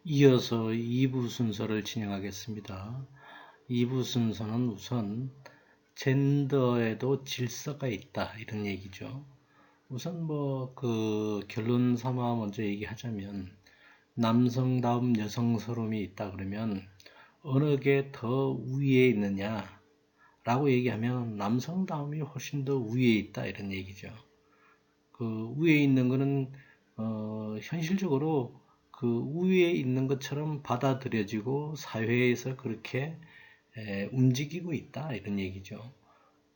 이어서 2부 순서를 진행하겠습니다. 2부 순서는 우선 젠더에도 질서가 있다 이런 얘기죠. 우선 결론 삼아 먼저 얘기하자면 남성다움 여성스러움이 있다 그러면 어느 게 더 우위에 있느냐 라고 얘기하면 남성다움이 훨씬 더 우위에 있다 이런 얘기죠. 그 위에 있는 거는 현실적으로 그 위에 있는 것처럼 받아들여지고 사회에서 그렇게 움직이고 있다 이런 얘기죠.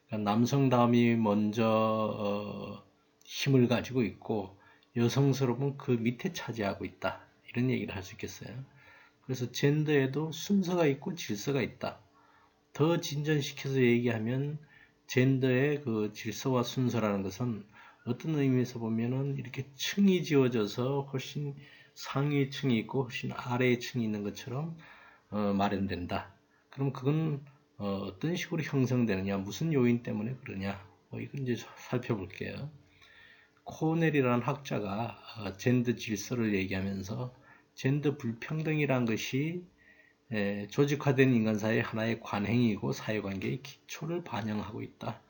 그러니까 남성다움이 먼저 힘을 가지고 있고 여성스러움은 그 밑에 차지하고 있다 이런 얘기를 할 수 있겠어요. 그래서 젠더에도 순서가 있고 질서가 있다. 더 진전시켜서 얘기하면 젠더의 그 질서와 순서라는 것은 어떤 의미에서 보면은 이렇게 층이 지어져서 훨씬 상위 층이 있고 훨씬 아래의 층이 있는 것처럼 마련된다. 그럼 그건 어떤 식으로 형성되느냐, 무슨 요인 때문에 그러냐, 이건 이제 살펴볼게요. 코넬이라는 학자가 젠더 질서를 얘기하면서 젠더 불평등이란 것이 조직화된 인간사의 하나의 관행이고 사회관계의 기초를 반영하고 있다.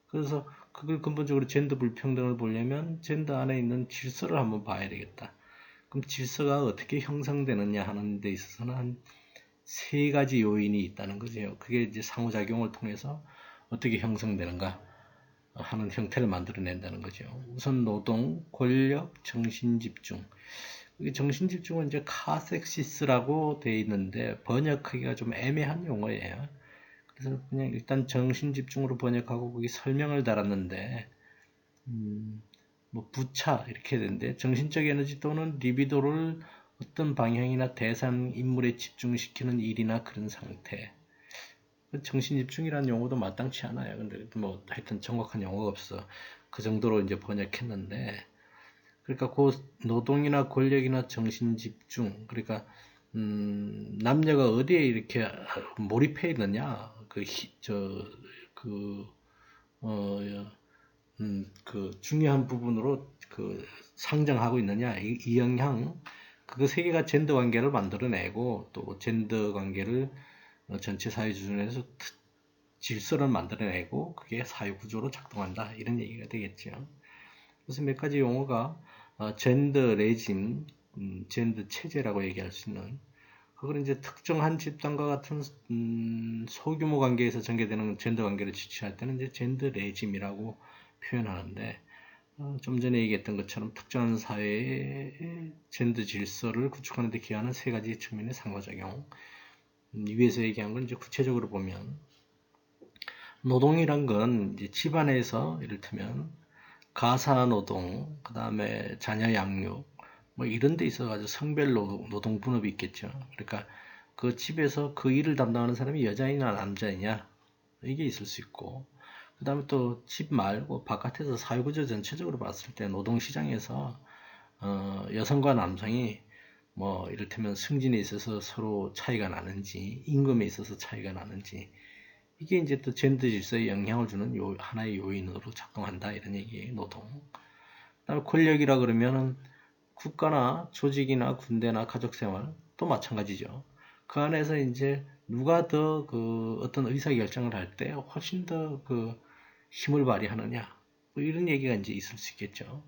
그래서 그걸 근본적으로 젠더 불평등을 보려면 젠더 안에 있는 질서를 한번 봐야 되겠다. 그럼 질서가 어떻게 형성되느냐 하는 데 있어서는 한 세 가지 요인이 있다는 거죠. 그게 이제 상호작용을 통해서 어떻게 형성되는가 하는 형태를 만들어낸다는 거죠. 우선 노동, 권력, 정신집중. 이게 정신집중은 이제 카섹시스라고 되어 있는데 번역하기가 좀 애매한 용어예요. 그래서 그냥 일단 정신집중으로 번역하고 거기 설명을 달았는데 부차 이렇게 되는데 정신적 에너지 또는 리비도를 어떤 방향이나 대상 인물에 집중시키는 일이나 그런 상태. 정신집중이라는 용어도 마땅치 않아요. 근데 하여튼 정확한 용어가 없어. 그 정도로 이제 번역했는데 그러니까 그 노동이나 권력이나 정신집중 그러니까 남녀가 어디에 이렇게 몰입해 있느냐 그 중요한 부분으로 그 상정하고 있느냐 이 영향 그 세 개가 젠더 관계를 만들어내고 또 젠더 관계를 전체 사회 수준에서 질서를 만들어내고 그게 사회 구조로 작동한다 이런 얘기가 되겠죠. 그래서 몇 가지 용어가 젠더 레짐, 젠더 체제라고 얘기할 수 있는 그걸 이제 특정한 집단과 같은 소규모 관계에서 전개되는 젠더 관계를 지칭할 때는 이제 젠더 레짐이라고 표현하는데 좀 전에 얘기했던 것처럼 특정한 사회의 젠더 질서를 구축하는 데 기여하는 세 가지 측면의 상호작용. 위에서 얘기한 건 이제 구체적으로 보면 노동이란 건 이제 집안에서 이를테면 가사 노동, 그 다음에 자녀 양육, 이런 데 있어가지고 성별 노동 분업이 있겠죠. 그러니까 그 집에서 그 일을 담당하는 사람이 여자이냐 남자이냐 이게 있을 수 있고 그 다음에 또 집 말고 바깥에서 사회구조 전체적으로 봤을 때 노동시장에서 여성과 남성이 이를테면 승진에 있어서 서로 차이가 나는지 임금에 있어서 차이가 나는지 이게 이제 또 젠더 질서에 영향을 주는 하나의 요인으로 작동한다 이런 얘기예요. 노동. 그다음에 권력이라 그러면은 국가나 조직이나 군대나 가족생활 또 마찬가지죠. 그 안에서 이제 누가 더 그 어떤 의사결정을 할 때 훨씬 더 그 힘을 발휘하느냐 이런 얘기가 이제 있을 수 있겠죠.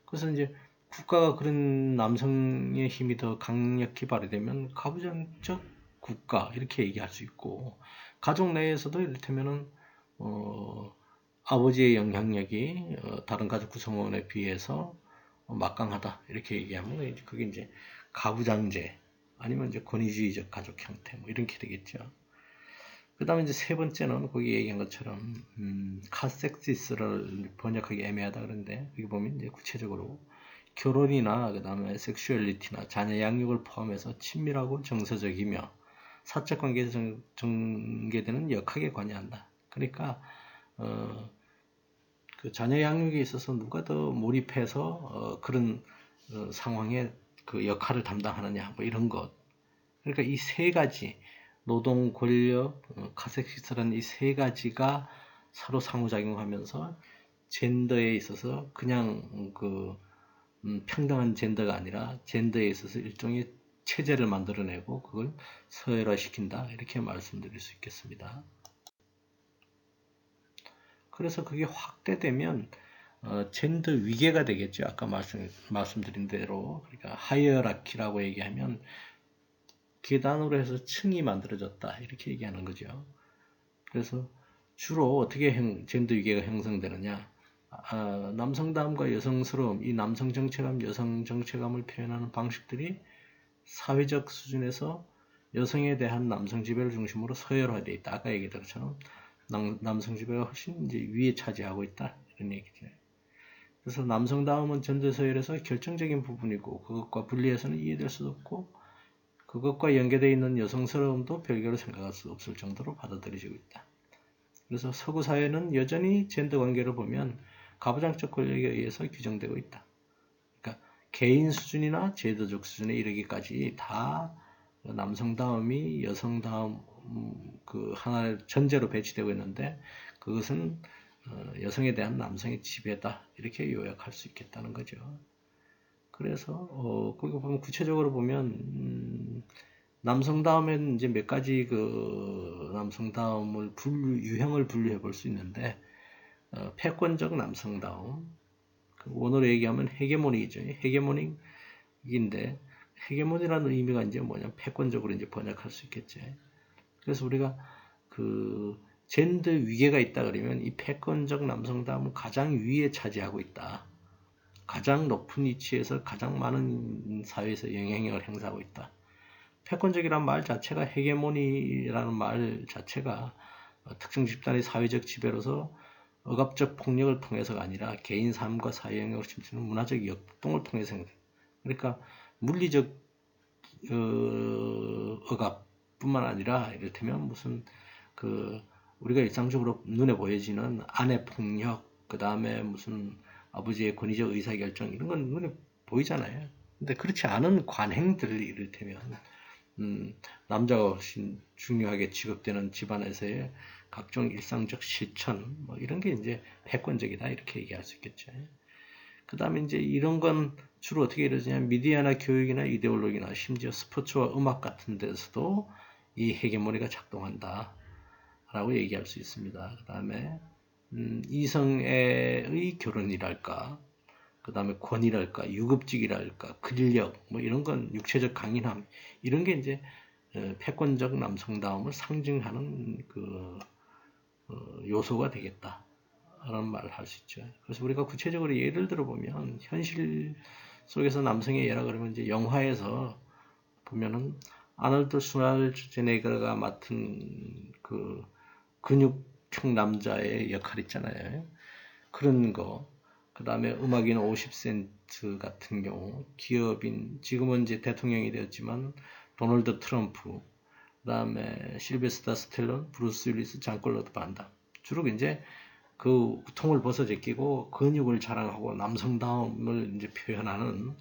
그래서 이제 국가가 그런 남성의 힘이 더 강력히 발휘되면 가부장적 국가 이렇게 얘기할 수 있고 가족 내에서도 이를테면은 아버지의 영향력이 다른 가족 구성원에 비해서 막강하다 이렇게 얘기하면 그게 이제 가부장제 아니면 이제 권위주의적 가족 형태 이렇게 되겠죠. 그 다음에 이제 세 번째는 거기 얘기한 것처럼 카섹시스를 번역하기 애매하다 그러는데 여기 보면 이제 구체적으로 결혼이나 그 다음에 섹슈얼리티나 자녀 양육을 포함해서 친밀하고 정서적이며 사적 관계에서 전개되는 역학에 관여한다. 그러니까 그 자녀 양육에 있어서 누가 더 몰입해서 그런 상황에 그 역할을 담당하느냐 이런 것. 그러니까 이 세 가지 노동, 권력, 카섹시스라는 이 세 가지가 서로 상호작용하면서 젠더에 있어서 그냥 평등한 젠더가 아니라 젠더에 있어서 일종의 체제를 만들어내고 그걸 서열화시킨다 이렇게 말씀드릴 수 있겠습니다. 그래서 그게 확대되면 젠더 위계가 되겠죠. 아까 말씀드린 대로 그러니까 하이어라키라고 얘기하면 계단으로 해서 층이 만들어졌다 이렇게 얘기하는 거죠. 그래서 주로 어떻게 젠더 위계가 형성되느냐? 남성다움과 여성스러움, 이 남성 정체감, 여성 정체감을 표현하는 방식들이 사회적 수준에서 여성에 대한 남성 지배를 중심으로 서열화되어 있다. 아까 얘기했던 것처럼 남성 지배가 훨씬 이제 위에 차지하고 있다. 이런 얘기죠. 그래서 남성다움은 젠더 서열에서 결정적인 부분이고 그것과 분리해서는 이해될 수 없고 그것과 연계되어 있는 여성스러움도 별개로 생각할 수 없을 정도로 받아들여지고 있다. 그래서 서구 사회는 여전히 젠더 관계를 보면 가부장적 권력에 의해서 규정되고 있다. 그러니까 개인 수준이나 제도적 수준에 이르기까지 다 남성다움이 여성다움 그 하나의 전제로 배치되고 있는데 그것은 여성에 대한 남성의 지배다 이렇게 요약할 수 있겠다는 거죠. 그래서 거기 보면 구체적으로 보면 남성다움에는 이제 몇 가지 그 남성다움을 유형을 분류해 볼 수 있는데 패권적 남성다움, 그 원어로 얘기하면 헤게모닉이죠. 헤게모닉인데 헤게모니라는 의미가 이제 뭐냐 패권적으로 이제 번역할 수 있겠죠. 그래서 우리가 그 젠더 위계가 있다 그러면 이 패권적 남성다움은 가장 위에 차지하고 있다. 가장 높은 위치에서 가장 많은 사회에서 영향력을 행사하고 있다. 패권적이란 말 자체가 헤게모니라는 말 자체가 특정 집단의 사회적 지배로서 억압적 폭력을 통해서가 아니라 개인 삶과 사회 영역을 침투하는 문화적 역동을 통해서 그러니까 물리적 억압뿐만 아니라 이를테면 무슨 그 우리가 일상적으로 눈에 보여지는 아내 폭력 그 다음에 무슨 아버지의 권위적 의사결정 이런 건 눈에 보이잖아요. 근데 그렇지 않은 관행들 이를테면 남자가 훨씬 중요하게 취급되는 집안에서의 각종 일상적 실천 뭐 이런 게 이제 패권적이다 이렇게 얘기할 수 있겠죠. 그 다음에 이제 이런 건 주로 어떻게 이루어지냐면 미디어나 교육이나 이데올로기나 심지어 스포츠와 음악 같은 데서도 이 헤게모니가 작동한다 라고 얘기할 수 있습니다. 그 다음에 이성애의 결혼이랄까 그 다음에 권위랄까 유급직이랄까 근력 뭐 이런 건 육체적 강인함 이런 게 이제 패권적 남성다움을 상징하는 그 요소가 되겠다 라는 말을 할 수 있죠. 그래서 우리가 구체적으로 예를 들어 보면 현실 속에서 남성의 예라 그러면 이제 영화에서 보면은 아놀드 슈왈제네거가 맡은 그 근육형 남자의 역할 있잖아요. 그런 거. 그 다음에 음악인 50센트 같은 경우, 기업인, 지금은 이제 대통령이 되었지만, 도널드 트럼프, 그 다음에 실베스타 스텔론, 브루스 윌리스, 장클로드 반담. 주로 이제 그 통을 벗어 제끼고 근육을 자랑하고 남성다움을 이제 표현하는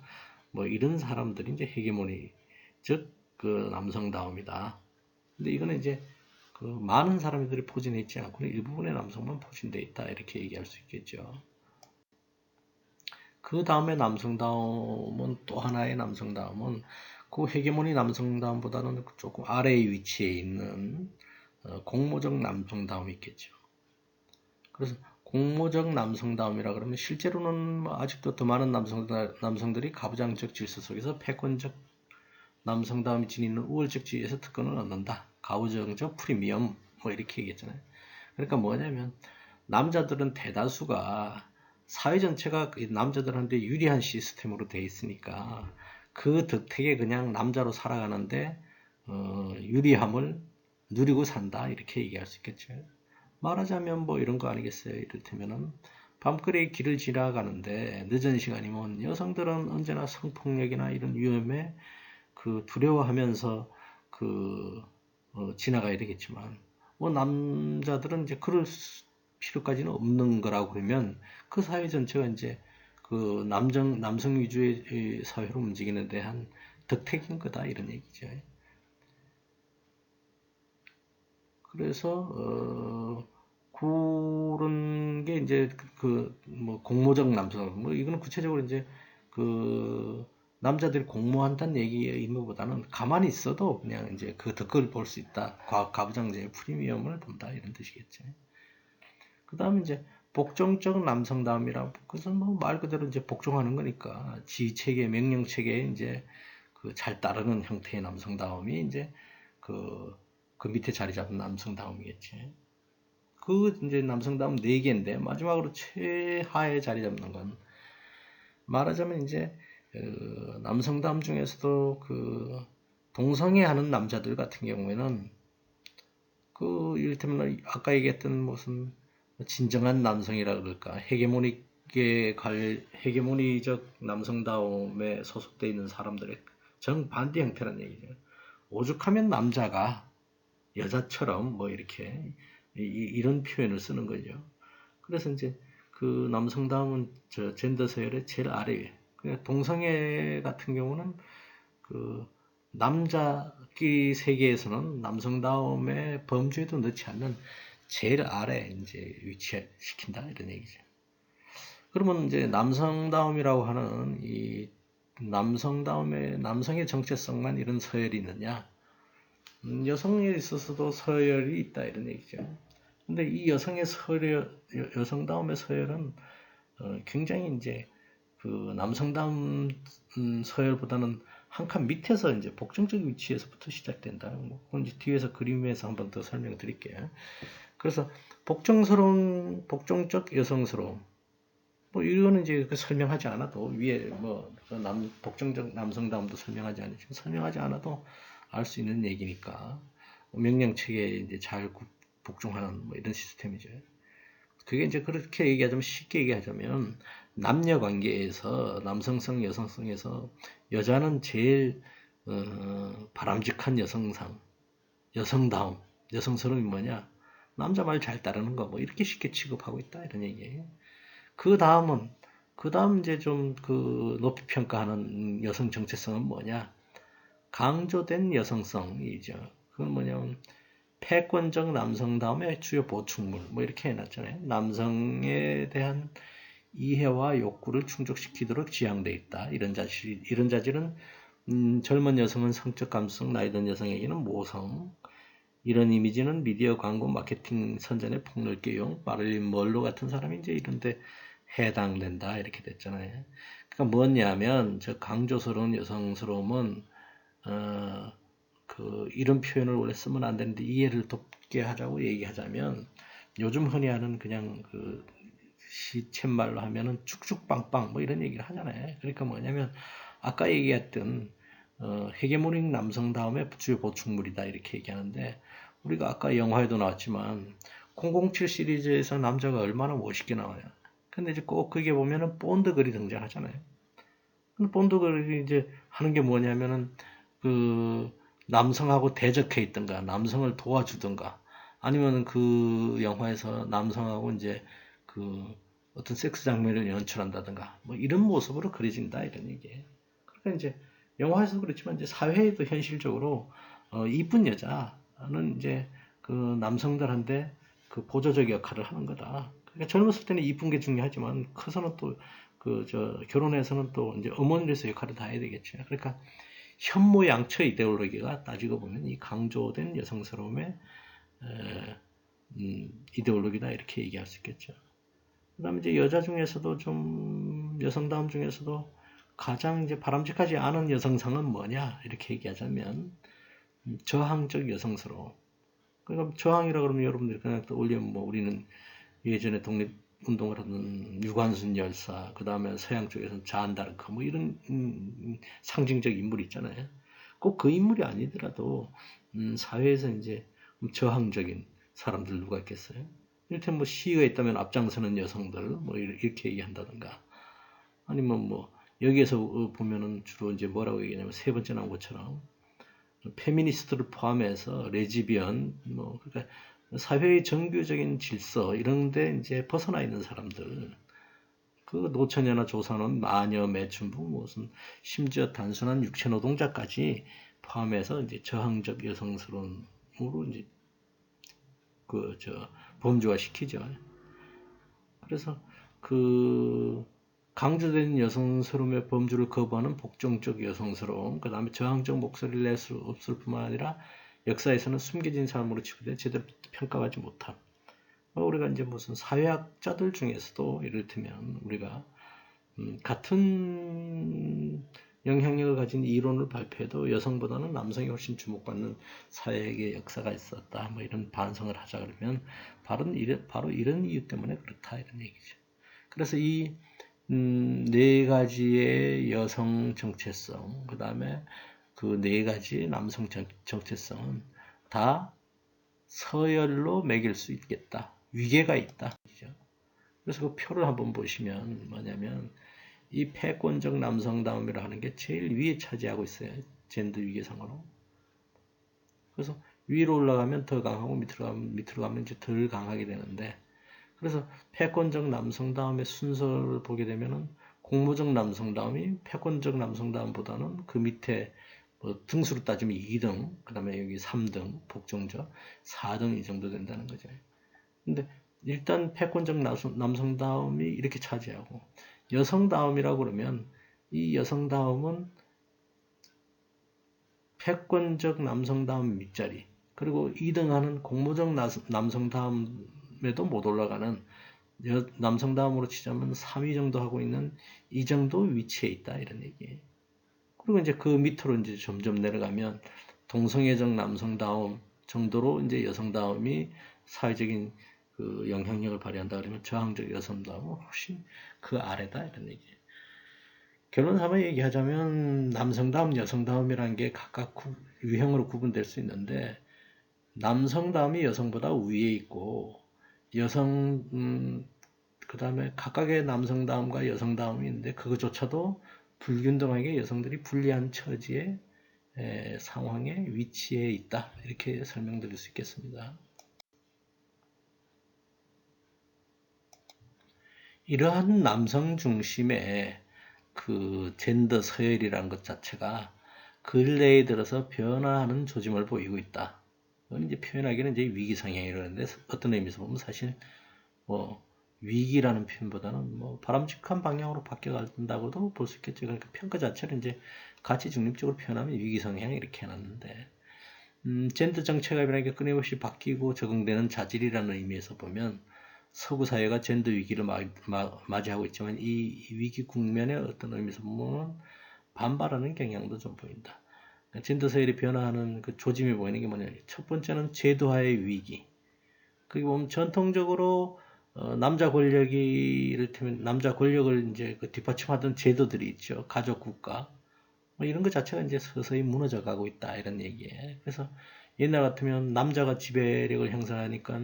뭐 이런 사람들이 이제 헤게모니, 즉 그 남성다움이다. 근데 이거는 이제 그 많은 사람들이 포진해 있지 않고 일부분의 남성만 포진되어 있다 이렇게 얘기할 수 있겠죠. 그 다음에 남성다움은 또 하나의 남성다움은 그 헤게모니 남성다움보다는 조금 아래의 위치에 있는 공모적 남성다움이 있겠죠. 그래서 공모적 남성다움이라 그러면 실제로는 뭐 아직도 더 많은 남성들이 가부장적 질서 속에서 패권적 남성다움이 지니는 우월적 지위에서 특권을 얻는다. 가부장적 프리미엄 뭐 이렇게 얘기했잖아요. 그러니까 뭐냐면 남자들은 대다수가 사회 전체가 남자들한테 유리한 시스템으로 돼 있으니까 그 덕택에 그냥 남자로 살아가는데 유리함을 누리고 산다 이렇게 얘기할 수 있겠죠. 말하자면 뭐 이런 거 아니겠어요. 이를테면은 밤거리 길을 지나가는데 늦은 시간이면 여성들은 언제나 성폭력이나 이런 위험에 그 두려워하면서 그 지나가야 되겠지만 뭐 남자들은 이제 그럴 필요까지는 없는 거라고 그러면 그 사회 전체가 이제 그 남성 위주의 사회로 움직이는 데 한 덕택인 거다 이런 얘기죠. 그래서 그런 게 이제 그 뭐 공모적 남성 뭐 이거는 구체적으로 이제 그 남자들이 공모한다는 얘기의 의무보다는 가만히 있어도 그냥 이제 그 덕을 볼 수 있다. 가부장제의 프리미엄을 본다. 이런 뜻이겠지. 그 다음에 이제 복종적 남성다움이라고, 그것은 뭐 말 그대로 이제 복종하는 거니까 지체계, 명령체계에 이제 그 잘 따르는 형태의 남성다움이 이제 그, 그 밑에 자리 잡은 남성다움이겠지. 그 이제 남성다움 4개인데 마지막으로 최하에 자리 잡는 건 말하자면 이제 남성다움 중에서도 그 동성애하는 남자들 같은 경우에는 그 이를테면 아까 얘기했던 무슨 진정한 남성이라 그럴까, 헤게모니적 남성다움에 소속되어 있는 사람들의 정반대 형태란 얘기죠. 오죽하면 남자가 여자처럼 뭐 이렇게 이런 표현을 쓰는 거죠. 그래서 이제 그 남성다움은 저 젠더 서열의 제일 아래에, 그러니까 동성애 같은 경우는 그 남자끼리 세계에서는 남성다움의 범주에도 넣지 않는 제일 아래 이제 위치시킨다 이런 얘기죠. 그러면 이제 남성다움이라고 하는 이 남성의 정체성만 이런 서열이 있느냐? 여성에 있어서도 서열이 있다 이런 얘기죠. 근데 이 여성다움의 서열은 굉장히 이제 그 남성다움 서열보다는 한 칸 밑에서 이제 복종적 위치에서부터 시작된다. 뭐 그건 이제 뒤에서 그림에서 한번 더 설명드릴게요. 그래서 복종적 여성스러움. 뭐 이거는 이제 설명하지 않아도 위에 뭐 복종적 남성다움도 설명하지 않지만 설명하지 않아도 알 수 있는 얘기니까 명령 체계에 이제 잘 복종하는 뭐 이런 시스템이죠. 그게 이제 그렇게 얘기하자면 쉽게 얘기하자면 남녀 관계에서 남성성, 여성성에서 여자는 제일 바람직한 여성상, 여성다움, 여성스러움이 뭐냐? 남자 말 잘 따르는 거 뭐 이렇게 쉽게 취급하고 있다 이런 얘기예요. 그 다음 이제 좀 그 높이 평가하는 여성 정체성은 뭐냐? 강조된 여성성이죠. 그건 뭐냐면 패권적 남성다움의 주요 보충물 뭐 이렇게 해놨잖아요. 남성에 대한 이해와 욕구를 충족시키도록 지향되어 있다. 이런 자질은 젊은 여성은 성적 감수성, 나이 든 여성에게는 모성. 이런 이미지는 미디어 광고 마케팅 선전에 폭넓게 이용, 마릴린 먼로 같은 사람이 이제 이런데 해당된다 이렇게 됐잖아요. 그러니까 뭐냐면 저 강조스러운 여성스러움은 이런 표현을 원래 쓰면 안 되는데 이해를 돕게 하자고 얘기하자면 요즘 흔히 하는 그냥 그 시쳇말로 하면은 쭉쭉빵빵 뭐 이런 얘기를 하잖아요. 그러니까 뭐냐면 아까 얘기했던 헤게모닉 남성다움의 주요 보충물이다 이렇게 얘기하는데 우리가 아까 영화에도 나왔지만 007 시리즈에서 남자가 얼마나 멋있게 나와요. 근데 이제 꼭 그게 보면은 본드 글이 등장하잖아요. 근데 본드 글이 이제 하는 게 뭐냐면은 그 남성하고 대적해 있던가 남성을 도와주던가 아니면 그 영화에서 남성하고 이제 그 어떤 섹스 장면을 연출한다든가 뭐 이런 모습으로 그려진다 이런 얘기예요. 그러니까 이제 영화에서 그렇지만 이제 사회에도 현실적으로 이쁜 여자는 이제 그 남성들한테 그 보조적 역할을 하는 거다. 그러니까 젊었을 때는 이쁜 게 중요하지만 커서는 또 그 저 결혼해서는 또 이제 어머니로서 역할을 다 해야 되겠죠. 그러니까 현모양처 이데올로기가 따지고 보면 이 강조된 여성스러움의 이데올로기다 이렇게 얘기할 수 있겠죠. 그다음에 이제 여자 중에서도 좀 여성다움 중에서도 가장 이제 바람직하지 않은 여성상은 뭐냐 이렇게 얘기하자면 저항적 여성스러움. 그러니까 저항이라 그러면 여러분들이 그냥 떠올리면 뭐 우리는 예전에 독립운동을 하던 유관순 열사, 그 다음에 서양 쪽에서는 잔다르크 뭐 이런 상징적 인물이 있잖아요. 꼭 그 인물이 아니더라도 사회에서 이제 저항적인 사람들 누가 있겠어요? 이를테면 뭐 시위가 있다면 앞장서는 여성들 뭐 이렇게 얘기한다든가 아니면 뭐 여기에서 보면은 주로 이제 뭐라고 얘기하냐면 세 번째 나온 것처럼 페미니스트를 포함해서 레즈비언 뭐 그러니까 사회의 정규적인 질서 이런데 이제 벗어나 있는 사람들 그 노처녀나 조선원, 마녀, 매춘부 무슨 심지어 단순한 육체 노동자까지 포함해서 이제 저항적 여성스러움으로 이제 범주화 시키죠. 그래서 그 강조된 여성스러움의 범주를 거부하는 복종적 여성스러움, 그 다음에 저항적 목소리를 낼 수 없을 뿐만 아니라 역사에서는 숨겨진 삶으로 치부돼 제대로 평가하지 못함. 우리가 이제 무슨 사회학자들 중에서도 이를테면 우리가 같은 영향력을 가진 이론을 발표해도 여성보다는 남성이 훨씬 주목받는 사회의 역사가 있었다. 뭐 이런 반성을 하자 그러면 바로 이런 이유 때문에 그렇다 이런 얘기죠. 그래서 이 네 가지의 여성 정체성, 그 다음에 그 네 가지 남성 정체성은 다 서열로 매길 수 있겠다. 위계가 있다. 그래서 그 표를 한번 보시면 뭐냐면 이 패권적 남성다움이라 하는 게 제일 위에 차지하고 있어요. 젠더 위계상으로. 그래서 위로 올라가면 더 강하고 밑으로 가면 이제 덜 강하게 되는데, 그래서 패권적 남성다움의 순서를 보게 되면은 공모적 남성다움이 패권적 남성다움보다는 그 밑에 뭐 등수로 따지면 2등, 그 다음에 여기 3등, 복종적 4등 이 정도 된다는 거죠. 근데 일단 패권적 남성다움이 이렇게 차지하고, 여성다움이라고 그러면 이 여성다움은 패권적 남성다움 밑자리, 그리고 2등하는 공모적 남성다움에도 못 올라가는 남성다움으로 치자면 3위 정도 하고 있는 이 정도 위치에 있다 이런 얘기예요. 그리고 이제 그 밑으로 이제 점점 내려가면 동성애적 남성다움 정도로 이제 여성다움이 사회적인 그 영향력을 발휘한다 그러면 저항적 여성다움은 훨씬 그 아래다 이런 얘기예요. 결론 삼아 얘기하자면 남성다움, 여성다움이라는 게 각각 유형으로 구분될 수 있는데, 남성다움이 여성보다 위에 있고 그 다음에 각각의 남성다움과 여성다움이 있는데 그것조차도 불균등하게 여성들이 불리한 처지의 상황에 위치해 있다 이렇게 설명드릴 수 있겠습니다. 이러한 남성 중심의 그 젠더 서열이라는 것 자체가 근래에 들어서 변화하는 조짐을 보이고 있다. 이건 이제 표현하기는 이제 위기 성향이라는데 어떤 의미에서 보면 사실 뭐 위기라는 표현보다는 뭐 바람직한 방향으로 바뀌어간다고도 볼 수 있겠죠. 그러니까 평가 자체를 이제 가치 중립적으로 표현하면 위기 성향 이렇게 해놨는데, 젠더 정체감이라는 게 끊임없이 바뀌고 적응되는 자질이라는 의미에서 보면 서구 사회가 젠더 위기를 맞이하고 있지만 이 위기 국면의 어떤 의미에서 보면 반발하는 경향도 좀 보인다. 그러니까 젠더 서열이 변화하는 그 조짐이 보이는 게 뭐냐. 첫 번째는 제도화의 위기. 그게 보면 전통적으로 남자 권력이 이를테면 남자 권력을 이제 그 뒷받침하던 제도들이 있죠. 가족 국가. 뭐 이런 것 자체가 이제 서서히 무너져 가고 있다 이런 얘기예요. 그래서 옛날 같으면 남자가 지배력을 형성하니까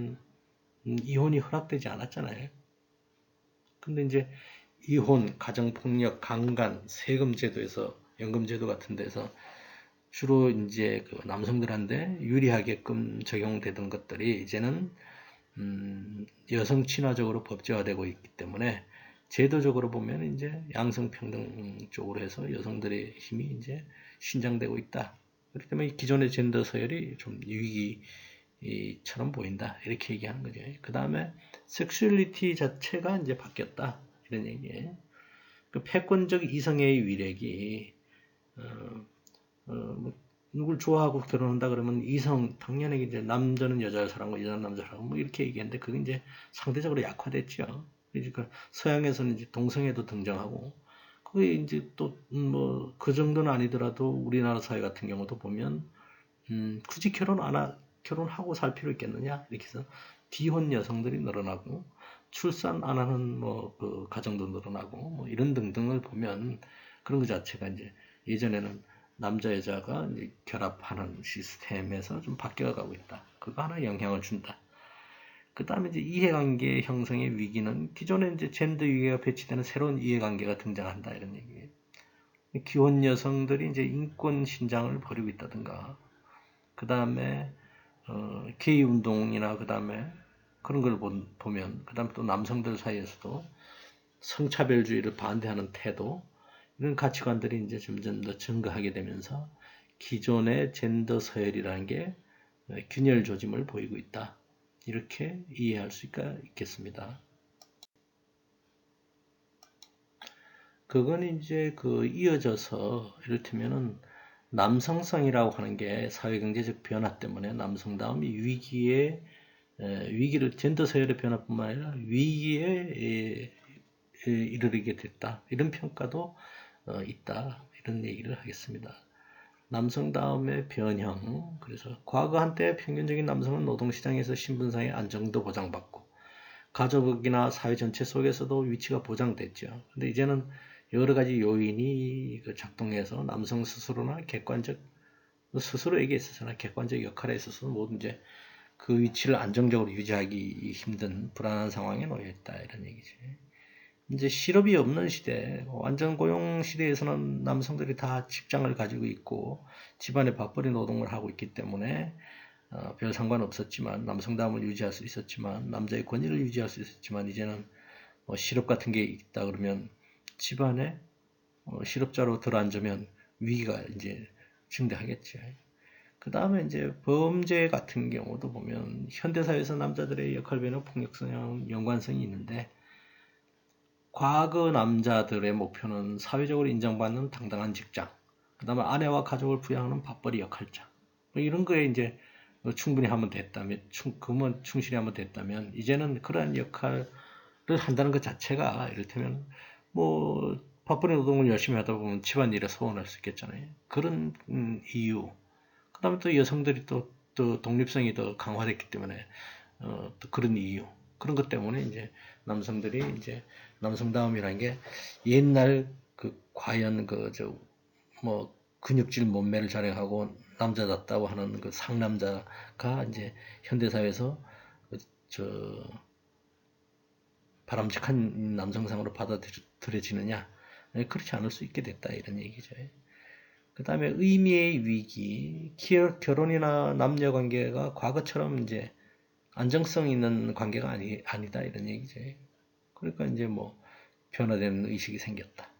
이혼이 허락되지 않았잖아요. 근데 이제 이혼, 가정폭력, 강간, 세금제도에서 연금제도 같은 데서 주로 이제 그 남성들한테 유리하게끔 적용되던 것들이 이제는 여성 친화적으로 법제화되고 있기 때문에 제도적으로 보면 이제 양성평등 쪽으로 해서 여성들의 힘이 이제 신장되고 있다. 그렇기 때문에 기존의 젠더 서열이 좀 위기처럼 보인다. 이렇게 얘기하는 거죠. 그 다음에 섹슈얼리티 자체가 이제 바뀌었다. 이런 얘기예요. 그 패권적 이성애의 위력이 뭐 누굴 좋아하고 결혼한다 그러면 이성 당연히 이제 남자는 여자를 사랑하고 여자는 남자를 사랑하고 뭐 이렇게 얘기했는데 그게 이제 상대적으로 약화됐죠. 그러니까 서양에서는 이제 동성애도 등장하고 그게 이제 또 뭐 그 정도는 아니더라도 우리나라 사회 같은 경우도 보면 굳이 결혼하고 살 필요 있겠느냐 이렇게 해서 비혼 여성들이 늘어나고 출산 안 하는 뭐 그 가정도 늘어나고 뭐 이런 등등을 보면 그런 것 자체가 이제 예전에는 남자 여자가 이제 결합하는 시스템에서 좀 바뀌어가고 있다. 그거 하나 영향을 준다. 그 다음에 이제 이해관계 형성의 위기는 기존에 이제 젠더 위계가 배치되는 새로운 이해관계가 등장한다 이런 얘기예요. 기혼 여성들이 이제 인권 신장을 벌이고 있다든가, 그 다음에 게이 운동이나 그 다음에 그런 걸 보면, 그 다음에 또 남성들 사이에서도 성차별주의를 반대하는 태도, 이런 가치관들이 이제 점점 더 증가하게 되면서 기존의 젠더 서열이라는 게 균열 조짐을 보이고 있다. 이렇게 이해할 수가 있겠습니다. 그건 이제 그 이어져서 이를테면은 남성성이라고 하는 게 사회경제적 변화 때문에 남성다움이 위기를 젠더 서열의 변화뿐만 아니라 위기에 이르게 됐다. 이런 평가도 있다. 이런 얘기를 하겠습니다. 남성다움의 변형. 그래서 과거 한때 평균적인 남성은 노동시장에서 신분상의 안정도 보장받고 가족이나 사회 전체 속에서도 위치가 보장됐죠. 근데 이제는 여러 가지 요인이 작동해서 남성 스스로나 스스로에게 있어서나 객관적 역할에 있어서 모두 이제 그 위치를 안정적으로 유지하기 힘든 불안한 상황에 놓여 있다. 이런 얘기지. 이제 실업이 없는 시대, 완전 고용 시대에서는 남성들이 다 직장을 가지고 있고 집안에 밥벌이 노동을 하고 있기 때문에 별 상관없었지만 남성다움을 유지할 수 있었지만 남자의 권위를 유지할 수 있었지만 이제는 뭐 실업 같은 게 있다 그러면 집안에 실업자로 들어앉으면 위기가 이제 증대하겠죠. 그 다음에 이제 범죄 같은 경우도 보면 현대사회에서 남자들의 역할 변화 폭력성 연관성이 있는데 과거 남자들의 목표는 사회적으로 인정받는 당당한 직장, 그 다음에 아내와 가족을 부양하는 밥벌이 역할자, 뭐 이런 거에 이제 충분히 하면 됐다면, 그만 충실히 하면 됐다면, 이제는 그러한 역할을 한다는 것 자체가, 이를테면, 뭐, 밥벌이 노동을 열심히 하다 보면 집안일에 소원할 수 있겠잖아요. 그런 이유. 그 다음에 또 여성들이 또 독립성이 더 강화됐기 때문에, 또 그런 이유. 그런 것 때문에 이제 남성들이 이제 남성다움이라는 게 옛날 과연 뭐 근육질 몸매를 자랑하고 남자답다고 하는 그 상남자가 이제 현대사회에서 저 바람직한 남성상으로 받아들여지느냐? 그렇지 않을 수 있게 됐다 이런 얘기죠. 그 다음에 의미의 위기, 결혼이나 남녀 관계가 과거처럼 이제 안정성 있는 관계가 아니다 이런 얘기죠. 그러니까 이제 뭐 변화되는 의식이 생겼다.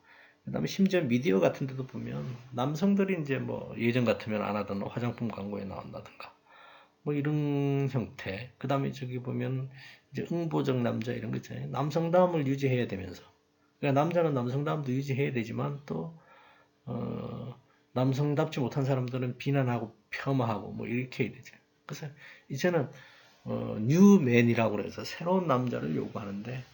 그 다음에 심지어 미디어 같은 데도 보면 남성들이 이제 뭐 예전 같으면 안 하던 화장품 광고에 나온다든가 뭐 이런 형태. 그 다음에 저기 보면 이제 응보적 남자 이런 거 있잖아요. 남성다움을 유지해야 되면서. 그러니까 남자는 남성다움도 유지해야 되지만 또 남성답지 못한 사람들은 비난하고 폄하하고 뭐 이렇게 해야 되죠. 그래서 이제는 뉴맨이라고 그래서 새로운 남자를 요구하는데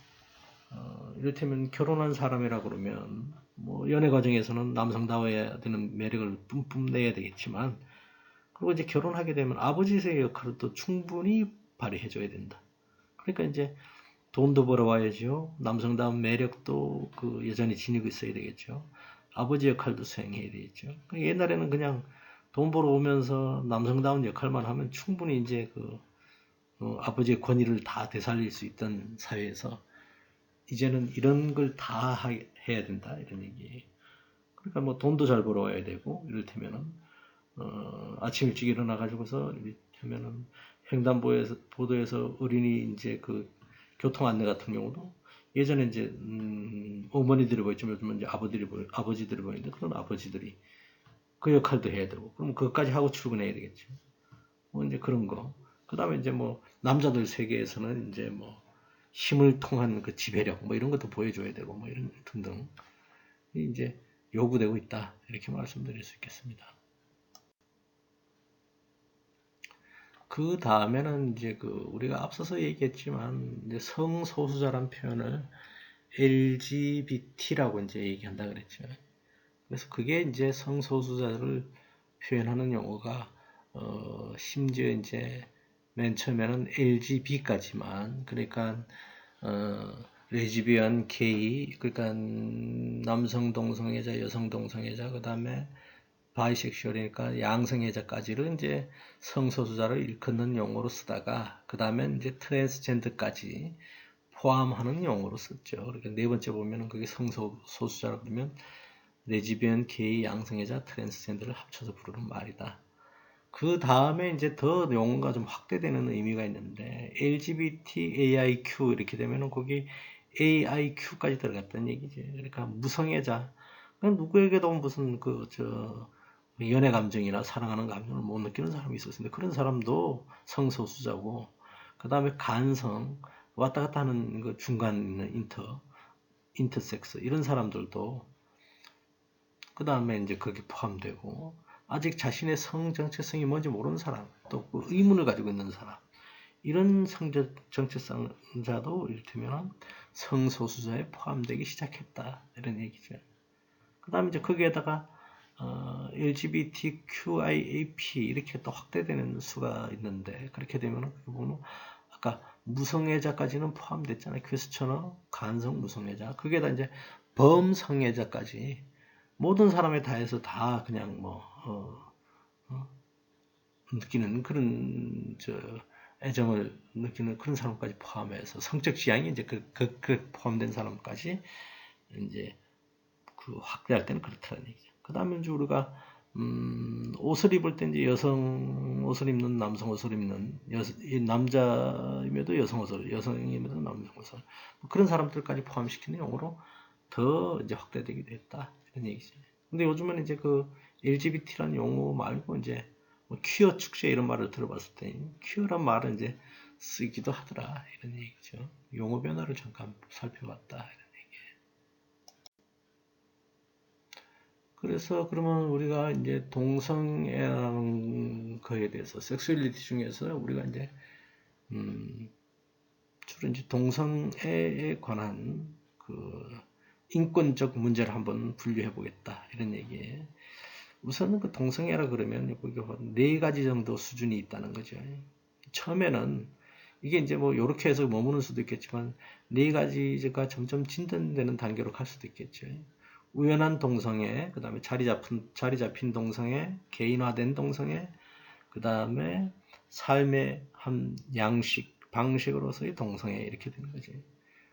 이를테면 결혼한 사람이라고 그러면 뭐 연애 과정에서는 남성다워야 되는 매력을 뿜뿜 내야 되겠지만 그리고 이제 결혼하게 되면 아버지의 역할을 또 충분히 발휘해 줘야 된다. 그러니까 이제 돈도 벌어와야죠. 남성다운 매력도 여전히 지니고 있어야 되겠죠. 아버지 역할도 수행해야 되겠죠. 옛날에는 그냥 돈 벌어오면서 남성다운 역할만 하면 충분히 이제 아버지의 권위를 다 되살릴 수 있던 사회에서 이제는 이런 걸 다 해야 된다 이런 얘기예요. 그러니까 뭐 돈도 잘 벌어와야 되고 이를테면은 아침 일찍 일어나 가지고서 이를테면은 횡단보도에서 어린이 이제 교통 안내 같은 경우도 예전에 이제 어머니들이 보였지만 요즘은 이제 아버지들이 보이는데 그런 아버지들이 그 역할도 해야 되고 그럼 그것까지 하고 출근해야 되겠죠. 뭐 이제 그런 거. 그다음에 이제 뭐 남자들 세계에서는 이제 뭐 힘을 통한 지배력 뭐 이런 것도 보여줘야 되고 뭐 이런 등등 이제 요구되고 있다 이렇게 말씀드릴 수 있겠습니다. 그 다음에는 이제 우리가 앞서서 얘기했지만 이제 성소수자란 표현을 LGBT라고 이제 얘기한다 그랬죠. 그래서 그게 이제 성소수자를 표현하는 용어가 심지어 이제 맨 처음에는 LGB까지만 그러니까 레즈비언, 게이 그러니까 남성 동성애자, 여성 동성애자 그다음에 바이섹슈얼이니까 양성애자까지를 이제 성소수자를 일컫는 용어로 쓰다가 그 다음에 이제 트랜스젠더까지 포함하는 용어로 썼죠. 그러니까 네 번째 보면은 그게 성소수자라고 그러면 레즈비언, 게이, 양성애자, 트랜스젠더를 합쳐서 부르는 말이다. 그 다음에 이제 더 용어가 좀 확대되는 의미가 있는데 LGBT, AIQ 이렇게 되면은 거기 AIQ까지 들어갔다는 얘기지. 그러니까 무성애자. 누구에게도 무슨 연애 감정이나 사랑하는 감정을 못 느끼는 사람이 있었는데 그런 사람도 성소수자고 그 다음에 간성 왔다 갔다 하는 중간 있는 인터 인터섹스 이런 사람들도 그 다음에 이제 거기 포함되고 아직 자신의 성 정체성이 뭔지 모르는 사람 또 그 의문을 가지고 있는 사람 이런 성 정체성자도 이를테면 성소수자에 포함되기 시작했다 이런 얘기죠. 그 다음에 이제 거기에다가 LGBTQIAP 이렇게 또 확대되는 수가 있는데 그렇게 되면 보면 아까 무성애자까지는 포함됐잖아요. 퀘스처너, 간성 무성애자. 거기에다 이제 범성애자까지 모든 사람에 대해서 다 그냥 뭐 느끼는 그런 애정을 느끼는 그런 사람까지 포함해서 성적 지향이 이제 그 포함된 사람까지 이제 그 확대할 때는 그렇다는 얘기죠. 그 다음에 이제 우리가 옷을 입을 때 이제 여성 옷을 입는, 남성 옷을 입는, 남자임에도 여성 옷을, 여성임에도 남성 옷을 뭐 그런 사람들까지 포함시키는 용어로 더 이제 확대되게 됐다 이런 얘기죠. 근데 요즘은 이제 그 LGBT라는 용어 말고 이제 뭐 퀴어 축제 이런 말을 들어봤을 때 퀴어란 말은 이제 쓰기도 하더라 이런 얘기죠. 용어 변화를 잠깐 살펴봤다. 그래서 그러면 우리가 이제 동성애라는 거에 대해서 섹슈얼리티 중에서 우리가 이제 주로 이제 동성애에 관한 그 인권적 문제를 한번 분류해 보겠다 이런 얘기예요. 우선은 그 동성애라 그러면 네 가지 정도 수준이 있다는 거죠. 처음에는 이게 이제 뭐 이렇게 해서 머무는 수도 있겠지만 네 가지가 점점 진전되는 단계로 갈 수도 있겠죠. 우연한 동성애, 그 다음에 자리 잡힌 동성애, 개인화된 동성애, 그 다음에 삶의 한 양식, 방식으로서의 동성애 이렇게 되는 거죠.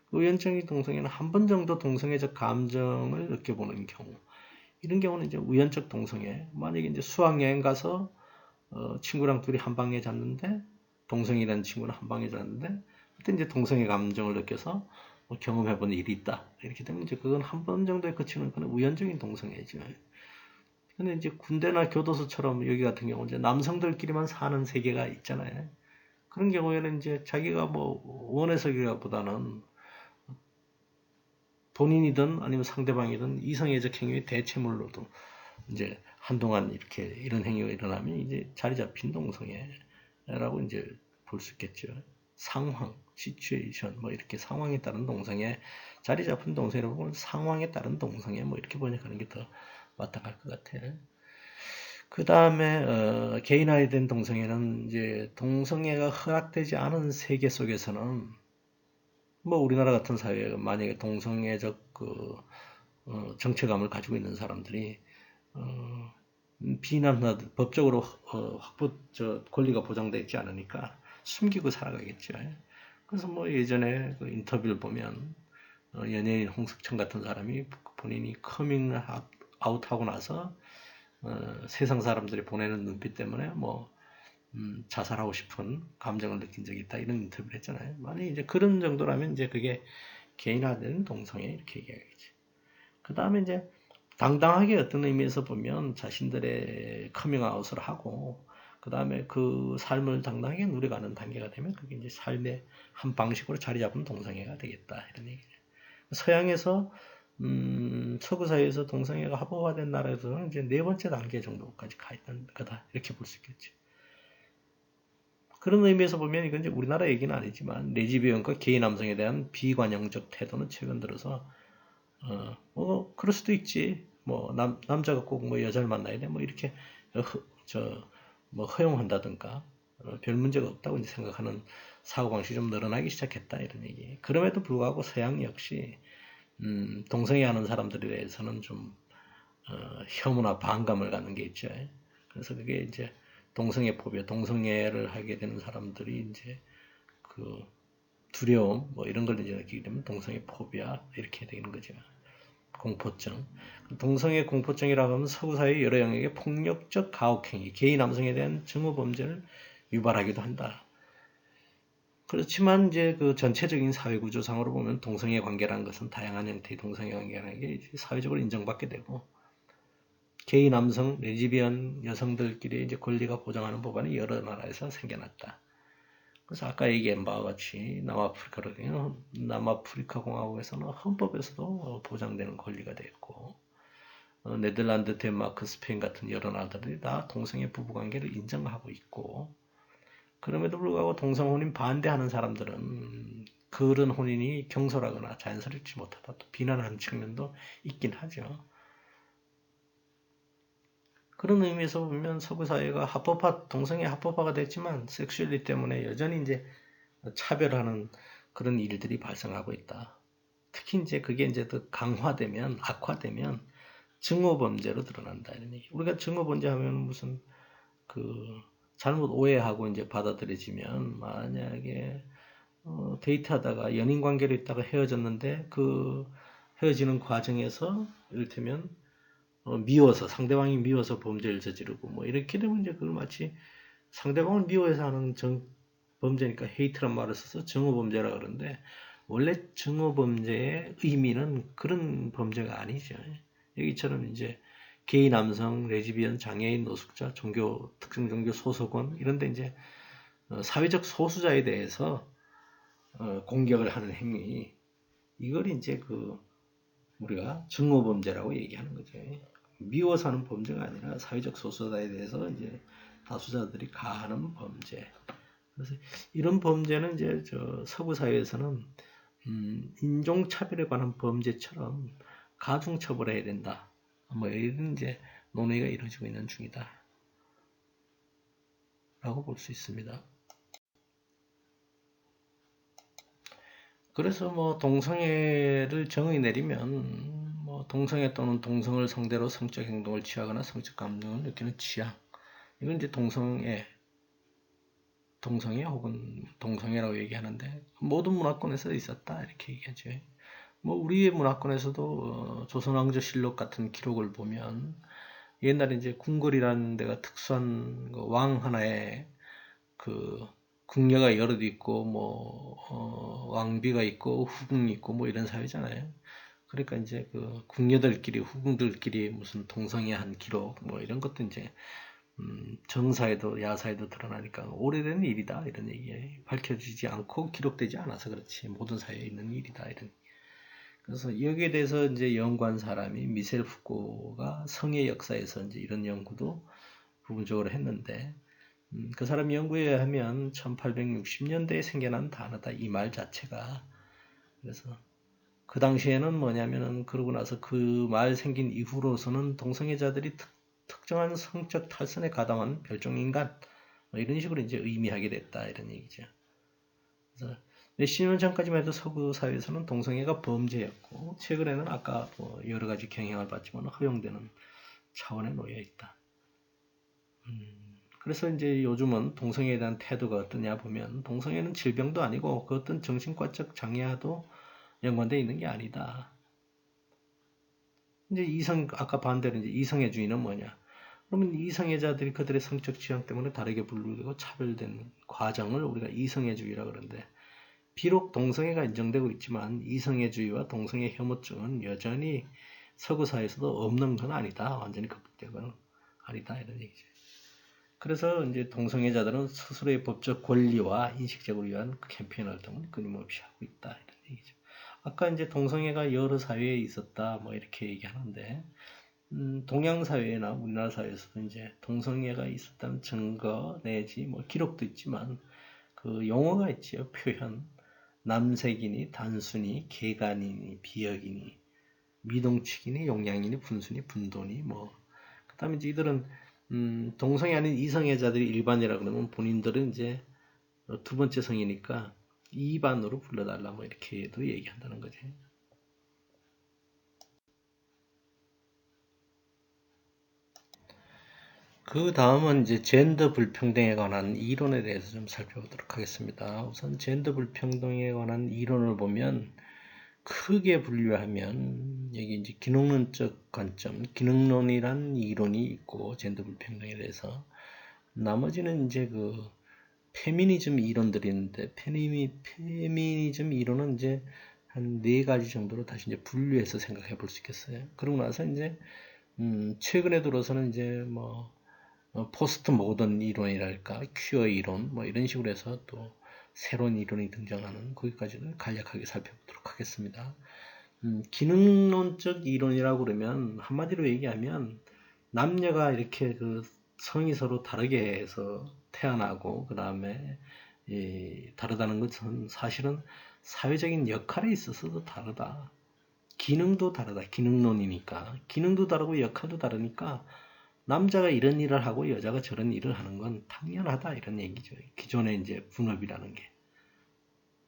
우연적인 동성애는 한 번 정도 동성애적 감정을 느껴보는 경우, 이런 경우는 이제 우연적 동성애. 만약에 이제 수학여행 가서 친구랑 둘이 한 방에 잤는데 동성이라는 친구는 한 방에 잤는데 그때 이제 동성애 감정을 느껴서 뭐 경험해본 일이 있다. 이렇게 되면 이제 그건 한 번 정도에 그치는 그런 우연적인 동성애죠. 근데 이제 군대나 교도소처럼 여기 같은 경우 이제 남성들끼리만 사는 세계가 있잖아요. 그런 경우에는 이제 자기가 뭐 원해서기보다는 본인이든 아니면 상대방이든 이성애적 행위의 대체물로도 이제 한동안 이렇게 이런 행위가 일어나면 이제 자리 잡힌 동성애라고 이제 볼 수 있겠죠. 상황, 시츄에이션, 뭐 이렇게 상황에 따른 동성애, 자리 잡힌 동성애라고 보면 상황에 따른 동성애, 뭐 이렇게 번역하는 게 더 맞다갈 것 같아요. 그 다음에 개인화된 동성애는 이제 동성애가 허락되지 않은 세계 속에서는 뭐 우리나라 같은 사회에 만약에 동성애적 정체감을 가지고 있는 사람들이 비난하듯 법적으로 권리가 보장되어 있지 않으니까 숨기고 살아가겠죠. 그래서 뭐 예전에 그 인터뷰를 보면 연예인 홍석천 같은 사람이 본인이 커밍 아웃하고 나서 세상 사람들이 보내는 눈빛 때문에 뭐 자살하고 싶은 감정을 느낀 적이 있다 이런 인터뷰를 했잖아요. 만약에 이제 그런 정도라면 이제 그게 개인화된 동성애 이렇게 얘기하겠지. 그 다음에 이제 당당하게 어떤 의미에서 보면 자신들의 커밍아웃을 하고 그 다음에 그 삶을 당당하게 누려가는 단계가 되면 그게 이제 삶의 한 방식으로 자리 잡은 동성애가 되겠다 이런 얘기죠. 서양에서 서구 사회에서 동성애가 합법화된 나라에서는 이제 네 번째 단계 정도까지 가 있는 거다 이렇게 볼 수 있겠죠. 그런 의미에서 보면 이건 이제 우리나라 얘기는 아니지만 레즈비언과 게이 남성에 대한 비관용적 태도는 최근 들어서 그럴 수도 있지. 뭐 남자가 꼭 뭐 여자를 만나야 돼. 뭐 이렇게 뭐 허용한다든가 별 문제가 없다고 이제 생각하는 사고방식이 좀 늘어나기 시작했다 이런 얘기. 그럼에도 불구하고 서양 역시 동성애 하는 사람들에 대해서는 좀 혐오나 반감을 갖는 게 있죠. 그래서 그게 이제 동성애 포비아, 동성애를 하게 되는 사람들이 이제 그 두려움 뭐 이런 걸 이제 느끼게 되면 동성애 포비아 이렇게 되는 거죠. 공포증. 동성애 공포증이라고 하면 서구 사회의 여러 영역의 폭력적 가혹행위, 게이 남성에 대한 증오 범죄를 유발하기도 한다. 그렇지만 이제 그 전체적인 사회 구조상으로 보면 동성애 관계라는 것은 다양한 형태의 동성애 관계라는 게 사회적으로 인정받게 되고 게이 남성, 레즈비언 여성들끼리 이제 권리가 보장하는 법안이 여러 나라에서 생겨났다. 그래서 아까 얘기한 바와 같이 남아프리카 공화국에서는 헌법에서도 보장되는 권리가 됐고, 네덜란드, 덴마크, 스페인 같은 여러 나라들이 다 동성애 부부관계를 인정하고 있고, 그럼에도 불구하고 동성혼인 반대하는 사람들은 그런 혼인이 경솔하거나 자연스럽지 못하다 또 비난하는 측면도 있긴 하죠. 그런 의미에서 보면 서구 사회가 동성애 합법화가 됐지만 섹슈얼리 때문에 여전히 이제 차별하는 그런 일들이 발생하고 있다. 특히 이제 그게 이제 더 강화되면, 악화되면 증오범죄로 드러난다 이런 얘기. 우리가 증오범죄 하면 무슨 그 잘못 오해하고 이제 받아들여지면, 만약에 데이트하다가 연인 관계로 있다가 헤어졌는데 그 헤어지는 과정에서 이를테면 미워서, 상대방이 미워서 범죄를 저지르고 뭐 이렇게 되면 이제 그걸 마치 상대방을 미워해서 하는 범죄니까 헤이트란 말을 써서 증오범죄라 그러는데, 원래 증오범죄의 의미는 그런 범죄가 아니죠. 여기처럼 이제 게이 남성, 레즈비언, 장애인, 노숙자, 특정 종교 소속원 이런 데 이제 사회적 소수자에 대해서 공격을 하는 행위, 이걸 이제 우리가 증오범죄라고 얘기하는 거죠. 미워서 하는 범죄가 아니라 사회적 소수자에 대해서 이제 다수자들이 가하는 범죄. 그래서 이런 범죄는 이제 서구 사회에서는 인종차별에 관한 범죄처럼 가중처벌해야 된다. 뭐 이런 이제 논의가 이루어지고 있는 중이다. 라고 볼 수 있습니다. 그래서 뭐 동성애를 정의 내리면 뭐 동성애 또는 동성을 상대로 성적 행동을 취하거나 성적 감정을 느끼는 취향, 이건 이제 동성애 혹은 동성애라고 얘기하는데 모든 문화권에서 있었다 이렇게 얘기하죠. 뭐 우리의 문화권에서도 조선왕조실록 같은 기록을 보면 옛날에 이제 궁궐이라는 데가 특수한 왕 하나의 궁녀가 여럿 있고 왕비가 있고 후궁이 있고 뭐 이런 사회잖아요. 그러니까 이제 궁녀들끼리 후궁들끼리 무슨 동성애 한 기록 뭐 이런 것도 이제 정사에도 야사에도 드러나니까 오래된 일이다 이런 얘기에 밝혀지지 않고 기록되지 않아서 그렇지 모든 사회에 있는 일이다 이런. 그래서 여기에 대해서 이제 연구한 사람이 미셀 후코가 성의 역사에서 이제 이런 연구도 부분적으로 했는데, 그 사람 연구에 하면 1860년대에 생겨난 단어다 이 말 자체가. 그래서 그 당시에는 뭐냐면은 그러고 나서 그 말 생긴 이후로서는 동성애자들이 특정한 성적 탈선에 가담한 별종 인간 뭐 이런 식으로 이제 의미하게 됐다 이런 얘기죠. 그래서 몇십 년 전까지만 해도 서구 사회에서는 동성애가 범죄였고 최근에는 아까 뭐 여러 가지 경향을 받지만 허용되는 차원에 놓여 있다. 그래서 이제 요즘은 동성애에 대한 태도가 어떠냐 보면 동성애는 질병도 아니고 그 어떤 정신과적 장애와도 연관되어 있는 게 아니다. 이제 아까 반대로 이제 이성애주의는 뭐냐? 그러면 이성애자들이 그들의 성적 취향 때문에 다르게 분류되고 차별된 과정을 우리가 이성애주의라고 그러는데, 비록 동성애가 인정되고 있지만 이성애주의와 동성애 혐오증은 여전히 서구 사회에서도 없는 건 아니다. 완전히 극복된 건 아니다. 이런 얘기죠. 그래서 이제 동성애자들은 스스로의 법적 권리와 인식적으로 위한 캠페인 활동을 끊임없이 하고 있다. 이런 얘기죠. 아까 이제 동성애가 여러 사회에 있었다. 뭐 이렇게 얘기하는데, 동양 사회나 우리나라 사회에서도 이제 동성애가 있었다는 증거 내지 뭐 기록도 있지만 그 용어가 있지요. 표현. 남색이니, 단순히, 개간이니, 비역이니, 미동축이니, 용량이니, 분순이, 분도니, 뭐. 그 다음에 이제 이들은, 동성애 아닌 이성애자들이 일반이라 그러면 본인들은 이제 두 번째 성이니까 이반으로 불러달라, 뭐 이렇게도 얘기한다는 거지. 그 다음은 이제 젠더 불평등에 관한 이론에 대해서 좀 살펴보도록 하겠습니다. 우선 젠더 불평등에 관한 이론을 보면 크게 분류하면 여기 이제 기능론적 관점, 기능론이란 이론이 있고 젠더 불평등에 대해서, 나머지는 이제 페미니즘 이론들이 있는데 페미니즘 이론은 이제 한 4가지 정도로 다시 이제 분류해서 생각해 볼 수 있겠어요. 그러고 나서 이제 최근에 들어서는 이제 포스트 모던 이론이랄까 퀴어 이론 뭐 이런 식으로 해서 또 새로운 이론이 등장하는 거기까지는 간략하게 살펴보도록 하겠습니다. 기능론적 이론이라고 그러면 한마디로 얘기하면 남녀가 이렇게 그 성이 서로 다르게 해서 태어나고 그 다음에 다르다는 것은 사실은 사회적인 역할에 있어서도 다르다. 기능도 다르다. 기능론이니까. 기능도 다르고 역할도 다르니까 남자가 이런 일을 하고 여자가 저런 일을 하는 건 당연하다 이런 얘기죠. 기존의 이제 분업이라는 게.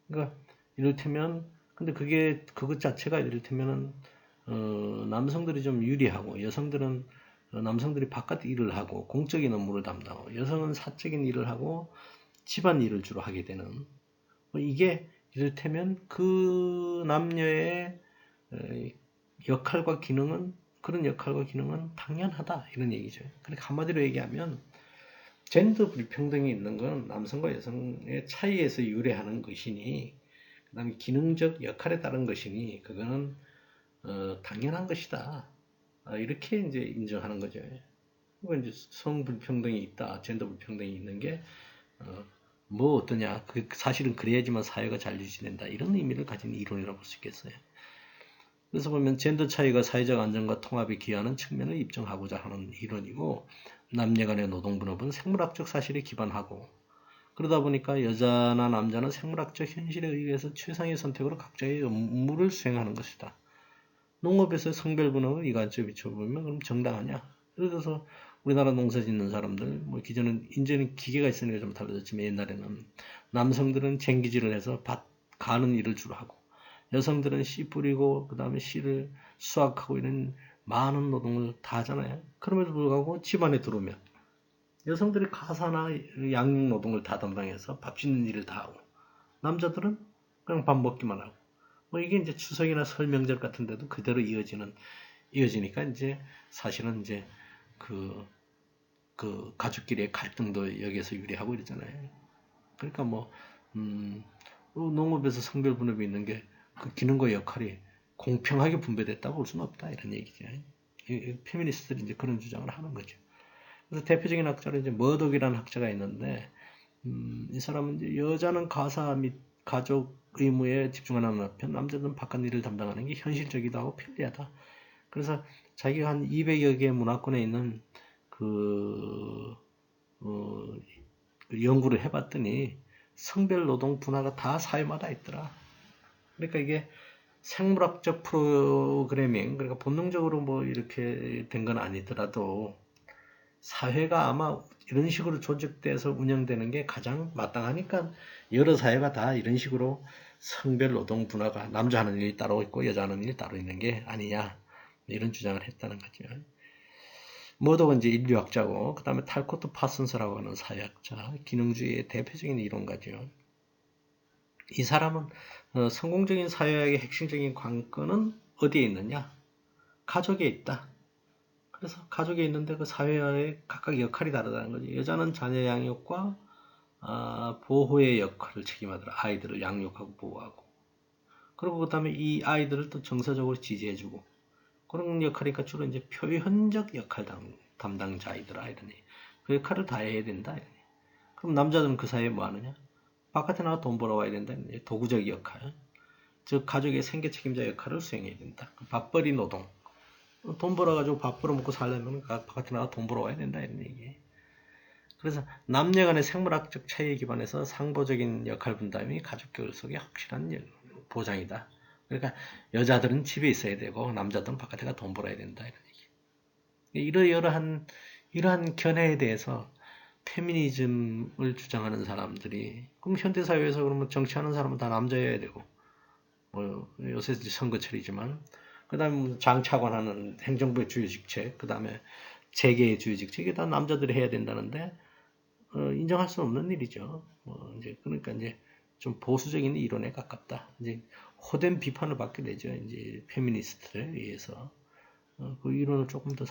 그러니까 이를테면 근데 그게 그것 자체가 이를테면은 남성들이 좀 유리하고 여성들은 남성들이 바깥 일을 하고 공적인 업무를 담당하고 여성은 사적인 일을 하고 집안 일을 주로 하게 되는 이게 이를테면 그 남녀의 역할과 기능은 그런 역할과 기능은 당연하다 이런 얘기죠. 그러니까 한마디로 얘기하면 젠더 불평등이 있는 건 남성과 여성의 차이에서 유래하는 것이니 그 다음에 기능적 역할에 따른 것이니 그거는 당연한 것이다. 이렇게 이제 인정하는 거죠. 그리고 이제 성 불평등이 있다, 젠더 불평등이 있는 게 뭐 어떠냐? 그 사실은 그래야지만 사회가 잘 유지된다. 이런 의미를 가진 이론이라고 볼 수 있겠어요. 그래서 보면 젠더 차이가 사회적 안정과 통합에 기여하는 측면을 입증하고자 하는 이론이고 남녀 간의 노동분업은 생물학적 사실에 기반하고 그러다 보니까 여자나 남자는 생물학적 현실에 의해서 최상의 선택으로 각자의 업무를 수행하는 것이다. 농업에서 성별분업을 이관점에 비춰보면 그럼 정당하냐? 예를 들어서 우리나라 농사 짓는 사람들, 뭐 기존은 이제는 기계가 있으니까 좀 달라졌지만 옛날에는 남성들은 쟁기질을 해서 밭 가는 일을 주로 하고 여성들은 씨 뿌리고 그 다음에 씨를 수확하고 이런 많은 노동을 다 하잖아요. 그럼에도 불구하고 집안에 들어오면 여성들이 가사나 양육 노동을 다 담당해서 밥 짓는 일을 다 하고 남자들은 그냥 밥 먹기만 하고 뭐 이게 이제 추석이나 설 명절 같은 데도 그대로 이어지니까 이제 사실은 이제 그 가족끼리의 갈등도 여기에서 유리하고 이러잖아요. 그러니까 뭐 농업에서 성별 분업이 있는 게 그 기능과 역할이 공평하게 분배됐다고 볼 수는 없다 이런 얘기죠. 페미니스트들이 이제 그런 주장을 하는 거죠. 그래서 대표적인 학자로 이제 머독이라는 학자가 있는데 이 사람은 이제 여자는 가사 및 가족 의무에 집중하는 한편 남자들은 바깥 일을 담당하는 게 현실적이다 하고 편리하다. 그래서 자기가 한 200여 개 문화권에 있는 그 연구를 해봤더니 성별 노동 분화가 다 사회마다 있더라. 그러니까 이게 생물학적 프로그래밍, 그러니까 본능적으로 뭐 이렇게 된 건 아니더라도 사회가 아마 이런 식으로 조직돼서 운영되는 게 가장 마땅하니까 여러 사회가 다 이런 식으로 성별 노동 분화가 남자 하는 일이 따로 있고 여자 하는 일이 따로 있는 게 아니냐 이런 주장을 했다는 거죠. 머독은 이제 인류학자고 그 다음에 탈코트 파슨스라고 하는 사회학자, 기능주의의 대표적인 이론가죠. 이 사람은 성공적인 사회학의 핵심적인 관건은 어디에 있느냐? 가족에 있다. 그래서 가족에 있는데 그 사회와의 각각 역할이 다르다는 거지. 여자는 자녀 양육과 보호의 역할을 책임하더라. 아이들을 양육하고 보호하고. 그리고 그 다음에 이 아이들을 또 정서적으로 지지해주고. 그런 역할이니까 주로 이제 표현적 역할 담당자이더라. 이러니. 그 역할을 다 해야 된다. 이러니. 그럼 남자들은 그 사이에 뭐 하느냐? 바깥에 나가 돈 벌어와야 된다. 도구적 역할. 즉, 가족의 생계 책임자 역할을 수행해야 된다. 밥벌이 노동. 돈 벌어가지고 밥 벌어먹고 살려면 바깥에 나가 돈 벌어와야 된다. 이런 얘기. 그래서 남녀 간의 생물학적 차이에 기반해서 상보적인 역할 분담이 가족 교육 속에 확실한 보장이다. 그러니까 여자들은 집에 있어야 되고 남자들은 바깥에 가 돈 벌어야 된다. 이런 얘기. 이러한 견해에 대해서 페미니즘을 주장하는 사람들이 그럼 현대사회에서 그러면 정치하는 사람은 다 남자여야 되고 뭐 요새 선거철이지만 그 다음에 장차관하는 행정부의 주요 직책 그 다음에 재계의 주요 직책 이게 다 남자들이 해야 된다는데 인정할 수 없는 일이죠. 이제 그러니까 이제 좀 보수적인 이론에 가깝다. 이제 호된 비판을 받게 되죠. 이제 페미니스트들에 의해서 그 이론을 조금 더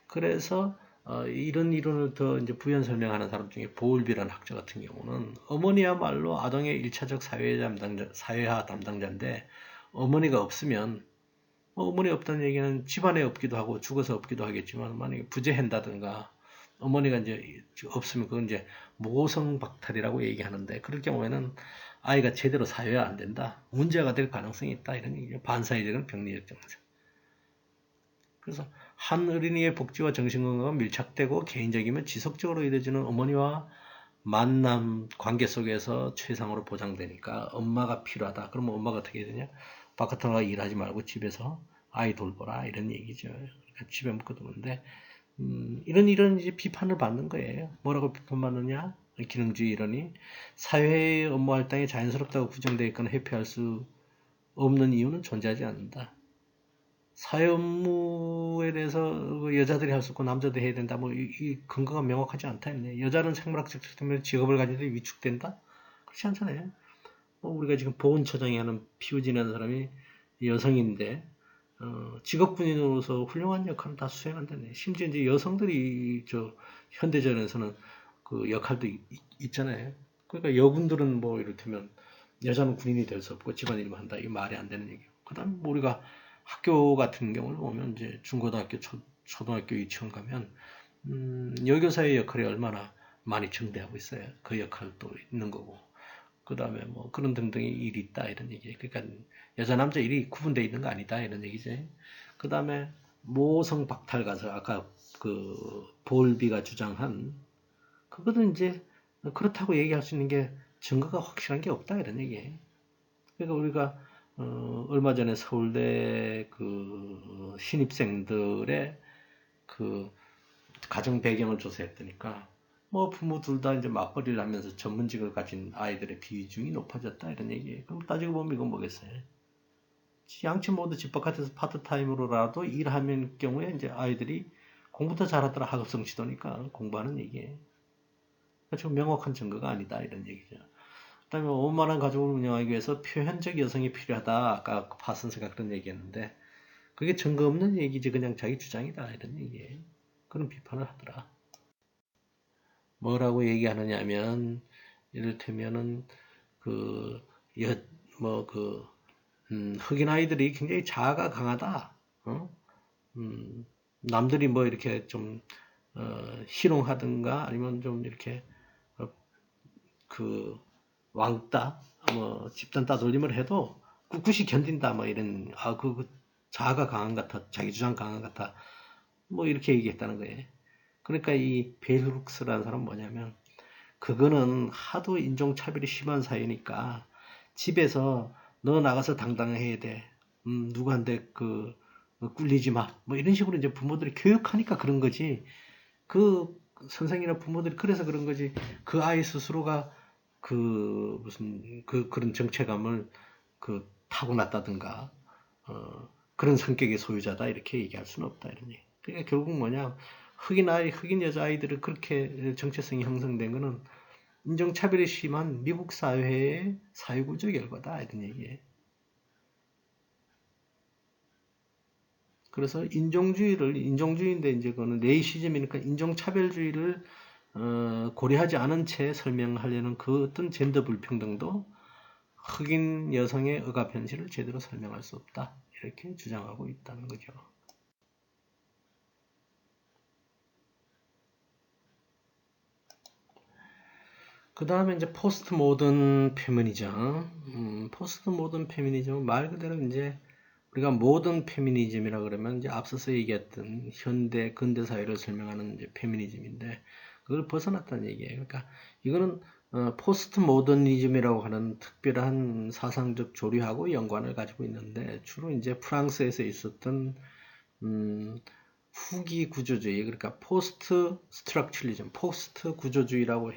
그래서 이런 이론을 더 이제 부연 설명하는 사람 중에 보울비라는 학자 같은 경우는 어머니야말로 아동의 1차적 사회화 담당자인데 어머니가 없으면 어머니 없다는 얘기는 집안에 없기도 하고 죽어서 없기도 하겠지만 만약에 부재한다든가 어머니가 이제 없으면 그건 이제 모성박탈이라고 얘기하는데, 그럴 경우에는 아이가 제대로 사회화 안 된다. 문제가 될 가능성이 있다. 이런 얘기죠. 반사회적인 병리적 증상. 그래서 한 어린이의 복지와 정신건강은 밀착되고 개인적이면 지속적으로 이루어지는 어머니와 만남 관계 속에서 최상으로 보장되니까 엄마가 필요하다. 그러면 엄마가 어떻게 해야 되냐? 바깥에 나가 일하지 말고 집에서 아이 돌보라. 이런 얘기죠. 그러니까 집에 묶어두는데, 이런 이제 비판을 받는 거예요. 뭐라고 비판받느냐? 기능주의 이러니 사회의 업무 할당이 자연스럽다고 구정되어 있거나 회피할 수 없는 이유는 존재하지 않는다. 사회 업무에 대해서 여자들이 할 수 있고 남자들이 해야 된다. 뭐 이 근거가 명확하지 않다 했네. 여자는 생물학적 특성 때문에 직업을 가진 데 위축된다? 그렇지 않잖아요. 우리가 지금 보훈처장이 하는 피우진이라는 사람이 여성인데 직업 군인으로서 훌륭한 역할을 다 수행한다네. 심지어 이제 여성들이 저 현대전에서는 그 역할도 있잖아요. 그러니까 여군들은 뭐 이를테면 여자는 군인이 될 수 없고 집안일만 한다. 이게 말이 안 되는 얘기고. 그다음에 뭐 우리가 학교 같은 경우를 보면 이제 중고등학교, 초등학교 유치원 가면 여교사의 역할이 얼마나 많이 증대하고 있어요. 그 역할도 있는 거고. 그 다음에 뭐 그런 등등의 일이 있다 이런 얘기. 그러니까 여자 남자 일이 구분되어 있는 거 아니다 이런 얘기지. 그 다음에 모성 박탈 가서 아까 그 볼비가 주장한 그거는 이제 그렇다고 얘기할 수 있는 게 증거가 확실한 게 없다 이런 얘기예요. 그러니까 우리가 얼마 전에 서울대 그 신입생들의 그 가정 배경을 조사했더니까 뭐 부모 둘 다 이제 맞벌이를 하면서 전문직을 가진 아이들의 비중이 높아졌다 이런 얘기예요. 그럼 따지고 보면 이건 뭐겠어요? 양치 모두 집 바깥에서 파트타임으로라도 일하면 경우에 이제 아이들이 공부도 잘하더라 학업성 지도니까 공부하는 얘기예요. 지금 명확한 증거가 아니다 이런 얘기죠. 그다음에 원만한 가족을 운영하기 위해서 표현적 여성이 필요하다. 아까 파 선생가 그런 얘기했는데 그게 증거 없는 얘기지 그냥 자기 주장이다 이런 얘기예요. 그런 비판을 하더라. 뭐라고 얘기하느냐면 이를테면은 그 뭐 그 흑인 아이들이 굉장히 자아가 강하다. 어? 남들이 뭐 이렇게 좀 희롱하든가 아니면 좀 이렇게 그 왕따 뭐 집단 따돌림을 해도 꿋꿋이 견딘다 뭐 이런 그 자아가 강한 것 같아 자기 주장 강한 것 같아 뭐 이렇게 얘기했다는 거예요. 그러니까 이 벨룩스라는 사람은 뭐냐면 그거는 하도 인종차별이 심한 사회니까 집에서 너 나가서 당당해야 돼. 누구한테 꿀리지 마. 뭐 이런 식으로 이제 부모들이 교육하니까 그런 거지. 그 선생이나 부모들이 그래서 그런 거지. 그 아이 스스로가 무슨 그런 정체감을 타고났다든가 그런 성격의 소유자다 이렇게 얘기할 수는 없다 이런 얘기. 그러니까 결국 뭐냐 흑인 여자 아이들을 그렇게 정체성이 형성된 거는 인종차별이 심한 미국 사회의 사회구조 결과다 이런 얘기예요. 그래서 인종주의인데 이제 그거는 레이시즘이니까 인종차별주의를 고려하지 않은 채 설명하려는 그 어떤 젠더 불평등도 흑인 여성의 억압 현실을 제대로 설명할 수 없다 이렇게 주장하고 있다는 거죠. 그 다음에 이제 포스트 모던 페미니즘. 포스트 모던 페미니즘은 말 그대로 이제 우리가 모던 페미니즘이라 그러면 이제 앞서서 얘기했던 현대 근대 사회를 설명하는 이제 페미니즘인데 그걸 벗어났다는 얘기예요. 그러니까 이거는 포스트 모더니즘이라고 하는 특별한 사상적 조류하고 연관을 가지고 있는데 주로 이제 프랑스에서 있었던 후기 구조주의 그러니까 포스트 스트럭처리즘, 포스트 구조주의라고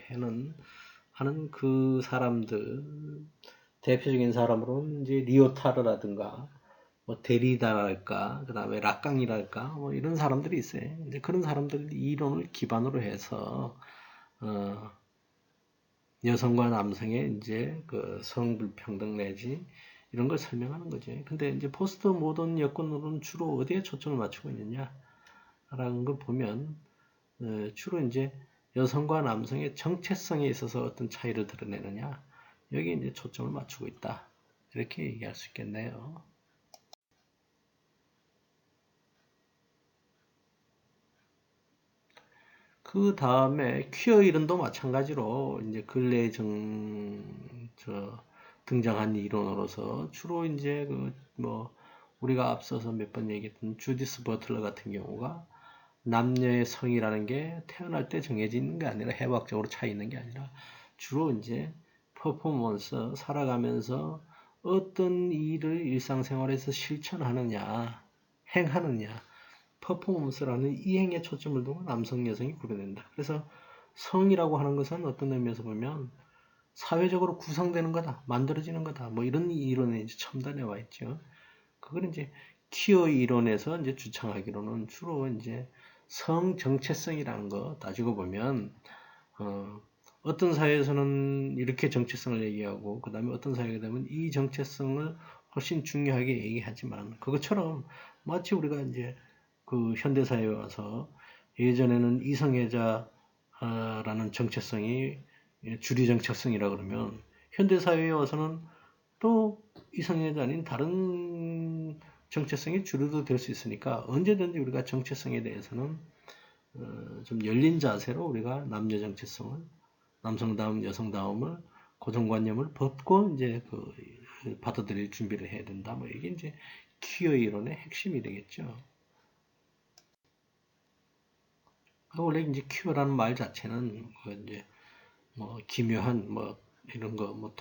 하는 그 사람들 대표적인 사람으로는 이제 리오타르라든가 뭐 데리다랄까 그 다음에 락강이랄까 뭐 이런 사람들이 있어요. 이제 그런 사람들 이론을 기반으로 해서 여성과 남성의 이제 그 성불평등 내지 이런 걸 설명하는 거죠. 근데 이제 포스트 모던 여건으로는 주로 어디에 초점을 맞추고 있느냐라는 걸 보면 주로 이제 여성과 남성의 정체성에 있어서 어떤 차이를 드러내느냐 여기에 이제 초점을 맞추고 있다 이렇게 얘기할 수 있겠네요. 그 다음에 퀴어 이론도 마찬가지로 이제 근래에 등장한 이론으로서 주로 이제 우리가 앞서서 몇 번 얘기했던 주디스 버틀러 같은 경우가 남녀의 성이라는 게 태어날 때 정해지는 게 아니라 해부학적으로 차이 있는 게 아니라 주로 이제 퍼포먼스, 살아가면서 어떤 일을 일상생활에서 실천하느냐, 행하느냐, 퍼포먼스라는 이 행에 초점을 두고 남성, 여성이 구별된다. 그래서 성이라고 하는 것은 어떤 의미에서 보면 사회적으로 구성되는 거다, 만들어지는 거다, 뭐 이런 이론에 이제 첨단에 와 있죠. 그걸 이제 퀴어 이론에서 이제 주창하기로는 주로 이제 성 정체성이라는 거 따지고 보면 어떤 사회에서는 이렇게 정체성을 얘기하고 그 다음에 어떤 사회가 되면 이 정체성을 훨씬 중요하게 얘기하지만 그것처럼 마치 우리가 이제 그 현대사회에 와서 예전에는 이성애자라는 정체성이 주류 정체성이라 그러면 현대사회에 와서는 또 이성애자 아닌 다른 정체성이 주류도 될 수 있으니까 언제든지 우리가 정체성에 대해서는 좀 열린 자세로 우리가 남녀 정체성을 남성다움, 여성다움을 고정관념을 벗고 이제 받아들일 준비를 해야 된다. 뭐 이게 이제 퀴어 이론의 핵심이 되겠죠. 원래 이제 퀴어라는 말 자체는 이제 기묘한 이런 거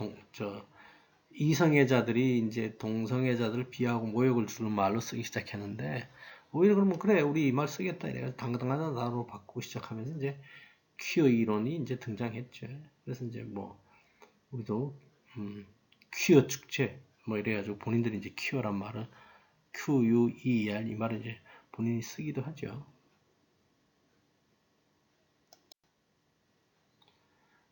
이성애자들이 이제 동성애자들을 비하고 모욕을 주는 말로 쓰기 시작했는데 오히려 그러면 그래 우리 이 말 쓰겠다 이래서 당당한 단어로 바꾸고 시작하면서 이제 퀴어 이론이 이제 등장했죠. 그래서 이제 우리도 퀴어 축제 이래가지고 본인들이 이제 퀴어란 말을 QUER 이 말을 이제 본인이 쓰기도 하죠.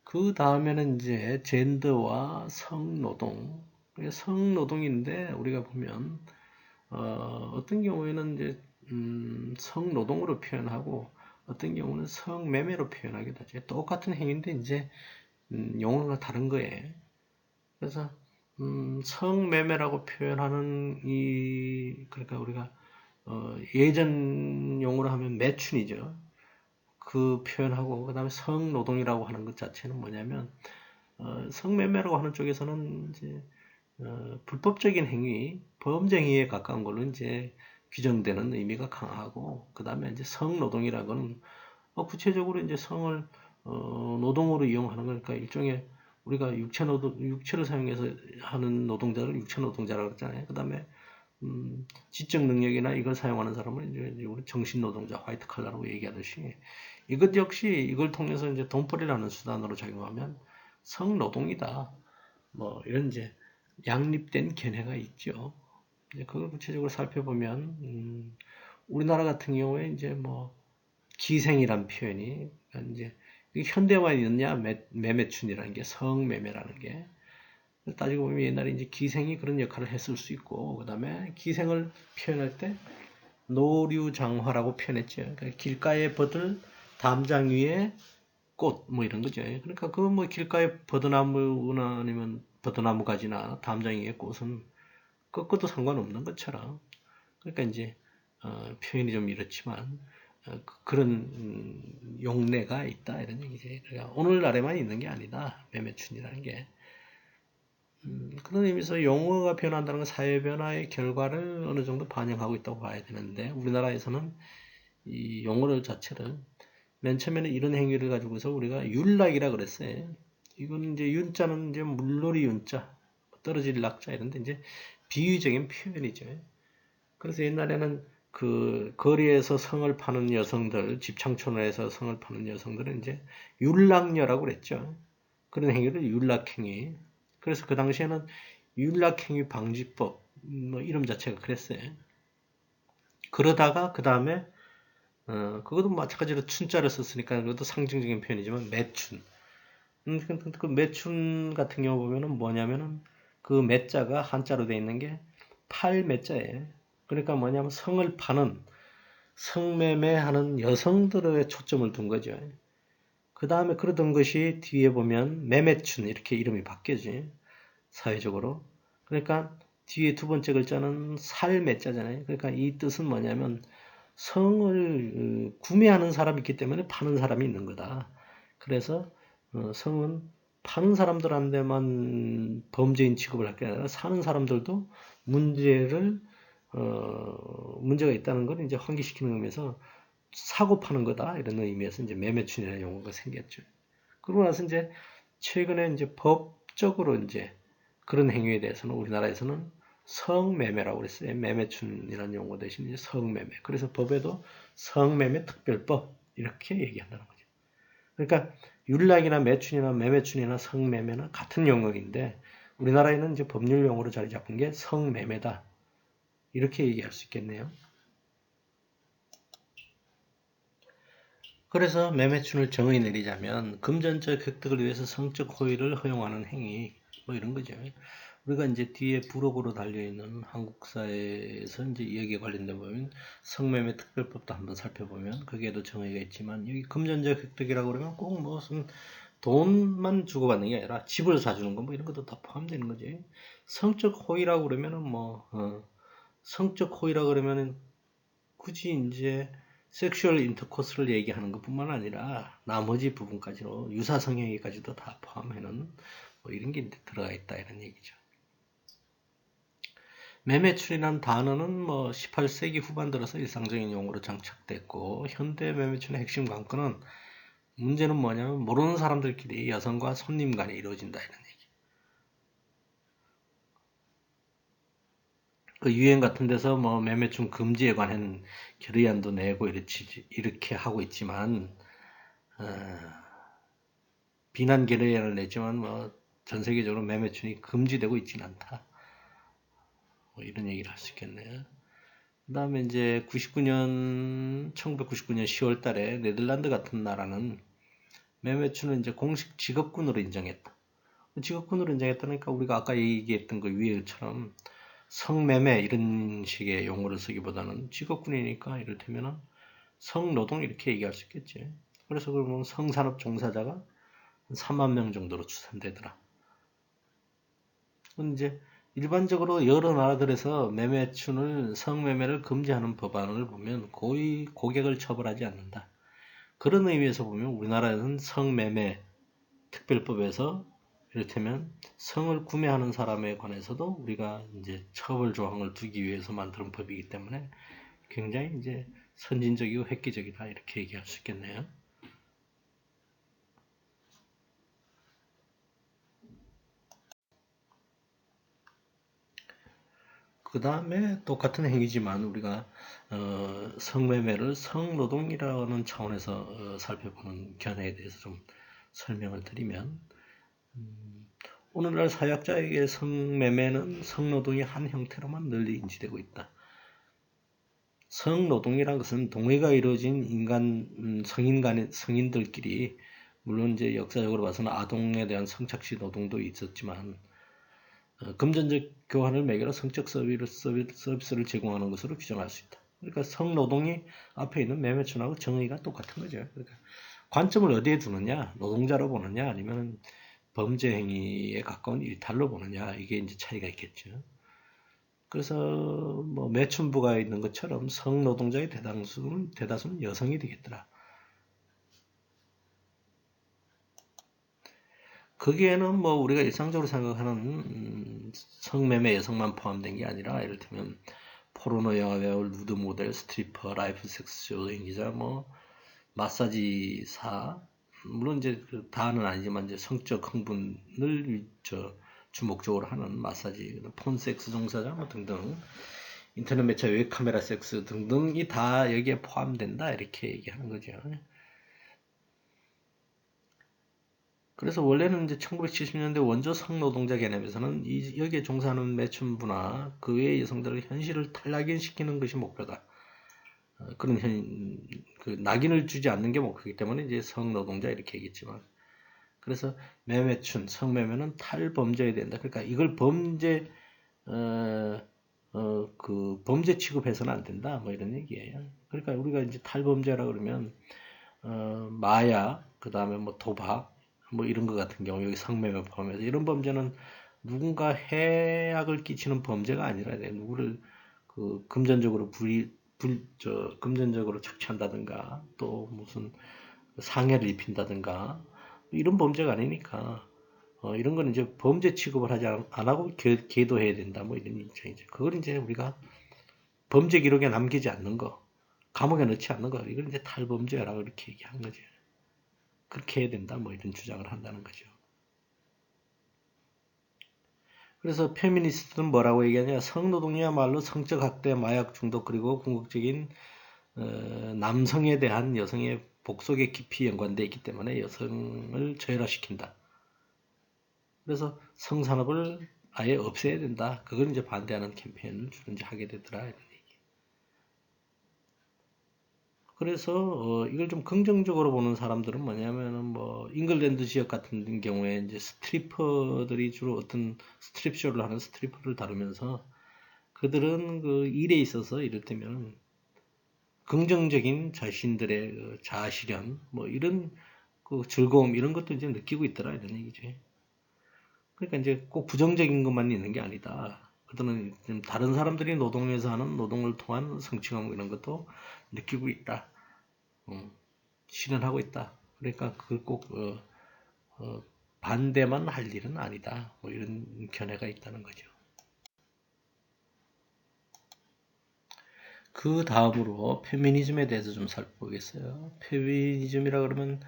그 다음에는 이제 젠더와 성노동. 성노동인데 우리가 보면 어떤 경우에는 이제 성노동으로 표현하고 어떤 경우는 성매매로 표현하기도 하죠. 똑같은 행위인데 이제 용어가 다른 거예요. 그래서 성매매라고 표현하는 그러니까 우리가 예전 용어로 하면 매춘이죠. 그 표현하고 그 다음에 성노동이라고 하는 것 자체는 뭐냐면 성매매라고 하는 쪽에서는 이제 불법적인 행위, 범죄행위에 가까운 걸로 이제 규정되는 의미가 강하고 그 다음에 이제 성노동이라는 거는 구체적으로 이제 성을 노동으로 이용하는 거니까 일종의 우리가 육체를 사용해서 하는 노동자를 육체노동자라고 그러잖아요. 그 다음에 지적 능력이나 이걸 사용하는 사람을 이제 우리 정신노동자, 화이트 칼라라고 얘기하듯이 이것 역시 이걸 통해서 이제 돈벌이라는 수단으로 작용하면 성노동이다. 이런 이제 양립된 견해가 있죠. 이제 그걸 구체적으로 살펴보면 우리나라 같은 경우에 이제 기생이란 표현이 이제 현대화에 있느냐 매매춘이라는 게 성매매라는 게 따지고 보면 옛날에 이제 기생이 그런 역할을 했을 수 있고 그 다음에 기생을 표현할 때 노류장화라고 표현했죠. 그러니까 길가에 버들 담장 위에 꽃 이런 거죠. 그러니까 그 길가에 버드나무나 아니면 버드나무 가지나 담장 위에 꽃은 꺾어도 상관없는 것처럼 그러니까 이제 표현이 좀 이렇지만 그런 용례가 있다 이런 얘기지. 그러니까 오늘날에만 있는 게 아니다. 매매춘이라는 게. 그런 의미에서 용어가 변한다는 건 사회 변화의 결과를 어느 정도 반영하고 있다고 봐야 되는데 우리나라에서는 이 용어 자체를 맨 처음에는 이런 행위를 가지고서 우리가 율락이라 그랬어요. 이건 이제 윤자는 이제 물놀이 윤자, 떨어질 낙자 이런데 이제 비유적인 표현이죠. 그래서 옛날에는 그 거리에서 성을 파는 여성들, 집창촌에서 성을 파는 여성들은 이제 율락녀라고 그랬죠. 그런 행위를 율락행위. 그래서 그 당시에는 율락행위 방지법 이름 자체가 그랬어요. 그러다가 그 다음에 그것도 마찬가지로 춘자를 썼으니까 그것도 상징적인 표현이지만 매춘. 그 매춘 같은 경우 보면은 뭐냐면은 그 매자가 한자로 되어 있는 게 팔매자예요. 그러니까 뭐냐면 성을 파는 성매매하는 여성들의 초점을 둔 거죠. 그 다음에 그러던 것이 뒤에 보면 매매춘 이렇게 이름이 바뀌어지 사회적으로. 그러니까 뒤에 두 번째 글자는 살매자잖아요. 그러니까 이 뜻은 뭐냐면 성을 구매하는 사람이 있기 때문에 파는 사람이 있는 거다. 그래서 성은 파는 사람들한테만 범죄인 취급을 할 게 아니라 사는 사람들도 문제가 있다는 걸 이제 환기시키는 의미에서 사고 파는 거다 이런 의미에서 이제 매매춘이라는 용어가 생겼죠. 그러고 나서 이제 최근에 이제 법적으로 이제 그런 행위에 대해서는 우리나라에서는 성매매라고 그랬어요. 매매춘이라는 용어 대신 이제 성매매. 그래서 법에도 성매매 특별법 이렇게 얘기한다는 거죠. 그러니까 율락이나 매춘이나 매매춘이나 성매매나 같은 영역인데 우리나라에는 이제 법률 용어로 자리 잡은 게 성매매다. 이렇게 얘기할 수 있겠네요. 그래서 매매춘을 정의 내리자면 금전적 획득을 위해서 성적 호의를 허용하는 행위 뭐 이런 거죠. 우리가 이제 뒤에 부록으로 달려있는 한국사에서 이제 여기에 관련된 보면 성매매 특별법도 한번 살펴보면 거기에도 정의가 있지만 여기 금전적 획득이라고 그러면 꼭 무슨 돈만 주고받는 게 아니라 집을 사주는 거 뭐 이런 것도 다 포함되는 거지. 성적 호의라고 그러면은 성적 호의라고 그러면은 굳이 이제 섹슈얼 인터코스를 얘기하는 것뿐만 아니라 나머지 부분까지로 유사 성행위까지도 다 포함하는 뭐 이런 게 들어가 있다 이런 얘기죠. 매매춘이란 단어는 뭐 18세기 후반 들어서 일상적인 용어로 정착됐고 현대 매매춘의 핵심 관건은 문제는 뭐냐면 모르는 사람들끼리 여성과 손님 간에 이루어진다 이런 얘기. 그 유엔 같은 데서 뭐 매매춘 금지에 관한 결의안도 내고 이렇게 하고 있지만 비난 결의안을 냈지만 뭐 전 세계적으로 매매춘이 금지되고 있지는 않다. 뭐 이런 얘기를 할 수 있겠네요. 그 다음에 이제 1999년 10월 달에 네덜란드 같은 나라는 매매춘을 이제 공식 직업군으로 인정했다. 직업군으로 인정했다니까 우리가 아까 얘기했던 그 위에처럼 성매매 이런 식의 용어를 쓰기보다는 직업군이니까 이를테면은 성노동 이렇게 얘기할 수 있겠지. 그래서 그러면 성산업 종사자가 3만 명 정도로 추산되더라. 이제 일반적으로 여러 나라들에서 매매춘을 성매매를 금지하는 법안을 보면 거의 고객을 처벌하지 않는다. 그런 의미에서 보면 우리나라에는 성매매 특별법에서 이를테면 성을 구매하는 사람에 관해서도 우리가 이제 처벌 조항을 두기 위해서 만드는 법이기 때문에 굉장히 이제 선진적이고 획기적이다 이렇게 얘기할 수 있겠네요. 그 다음에 똑같은 행위지만 우리가 성매매를 성노동이라는 차원에서 살펴보는 견해에 대해서 좀 설명을 드리면 오늘날 사약자에게 성매매는 성노동의 한 형태로만 널리 인지되고 있다. 성노동이라는 것은 동의가 이루어진 성인들끼리 물론 이제 역사적으로 봐서는 아동에 대한 성착취 노동도 있었지만 금전적 교환을 매개로 성적 서비스를 제공하는 것으로 규정할 수 있다. 그러니까 성노동이 앞에 있는 매매춘하고 정의가 똑같은 거죠. 그러니까 관점을 어디에 두느냐, 노동자로 보느냐, 아니면 범죄 행위에 가까운 일탈로 보느냐, 이게 이제 차이가 있겠죠. 그래서 뭐 매춘부가 있는 것처럼 성노동자의 대다수는 여성이 되겠더라. 거기에는 뭐 우리가 일상적으로 생각하는 성매매 여성만 포함된 게 아니라 예를 들면 포르노 영화 배우, 누드 모델, 스트리퍼, 라이프 섹스쇼 행기자, 뭐 마사지사, 물론 이제 그 다는 아니지만 이제 성적 흥분을 주목적으로 하는 마사지, 폰섹스 종사자 뭐 등등, 인터넷 매체 웹카메라 섹스 등등이 다 여기에 포함된다 이렇게 얘기하는 거죠. 그래서 원래는 이제 1970년대 원조 성노동자 개념에서는 여기에 종사하는 매춘부나 그 외의 여성들의 현실을 탈락인시키는 것이 목표다. 그런 그 낙인을 주지 않는 게 목표이기 때문에 이제 성노동자 이렇게 얘기했지만, 그래서 매매춘, 성매매는 탈범죄해야 된다. 그러니까 이걸 범죄 취급해서는 안 된다. 뭐 이런 얘기예요. 그러니까 우리가 이제 탈범죄라 그러면 마약, 그 다음에 뭐 도박, 뭐 이런 것 같은 경우 여기 성매매 포함해서 이런 범죄는 누군가 해악을 끼치는 범죄가 아니라 누구를 그 금전적으로 금전적으로 착취한다든가 또 무슨 상해를 입힌다든가 이런 범죄가 아니니까 이런 거는 이제 범죄 취급을 하지 안 하고 계도해야 된다 뭐 이런 입장이죠. 그걸 이제 우리가 범죄 기록에 남기지 않는 거, 감옥에 넣지 않는 거, 이걸 이제 탈범죄라고 이렇게 얘기한 거죠. 그렇게 해야 된다 뭐 이런 주장을 한다는 거죠. 그래서 페미니스트는 뭐라고 얘기하냐, 성노동이야말로 성적 학대, 마약 중독 그리고 궁극적인 남성에 대한 여성의 복속에 깊이 연관되어 있기 때문에 여성을 저열화시킨다. 그래서 성산업을 아예 없애야 된다. 그걸 이제 반대하는 캠페인을 주로 이제 하게 되더라. 이런 얘기. 그래서 이걸 좀 긍정적으로 보는 사람들은 뭐냐면은 뭐 잉글랜드 지역 같은 경우에 이제 스트리퍼들이 주로 어떤 스트립쇼를 하는 스트리퍼를 다루면서 그들은 그 일에 있어서 이를테면 긍정적인 자신들의 그 자아 실현 뭐 이런 그 즐거움 이런 것도 이제 느끼고 있더라 이런 얘기죠. 그러니까 이제 꼭 부정적인 것만 있는 게 아니다. 그들은 좀 다른 사람들이 노동에서 하는 노동을 통한 성취감 이런 것도 느끼고 있다. 실현하고 있다. 그러니까 그걸 꼭 반대만 할 일은 아니다. 뭐 이런 견해가 있다는 거죠. 그 다음으로 페미니즘에 대해서 좀 살펴보겠어요. 페미니즘이라 그러면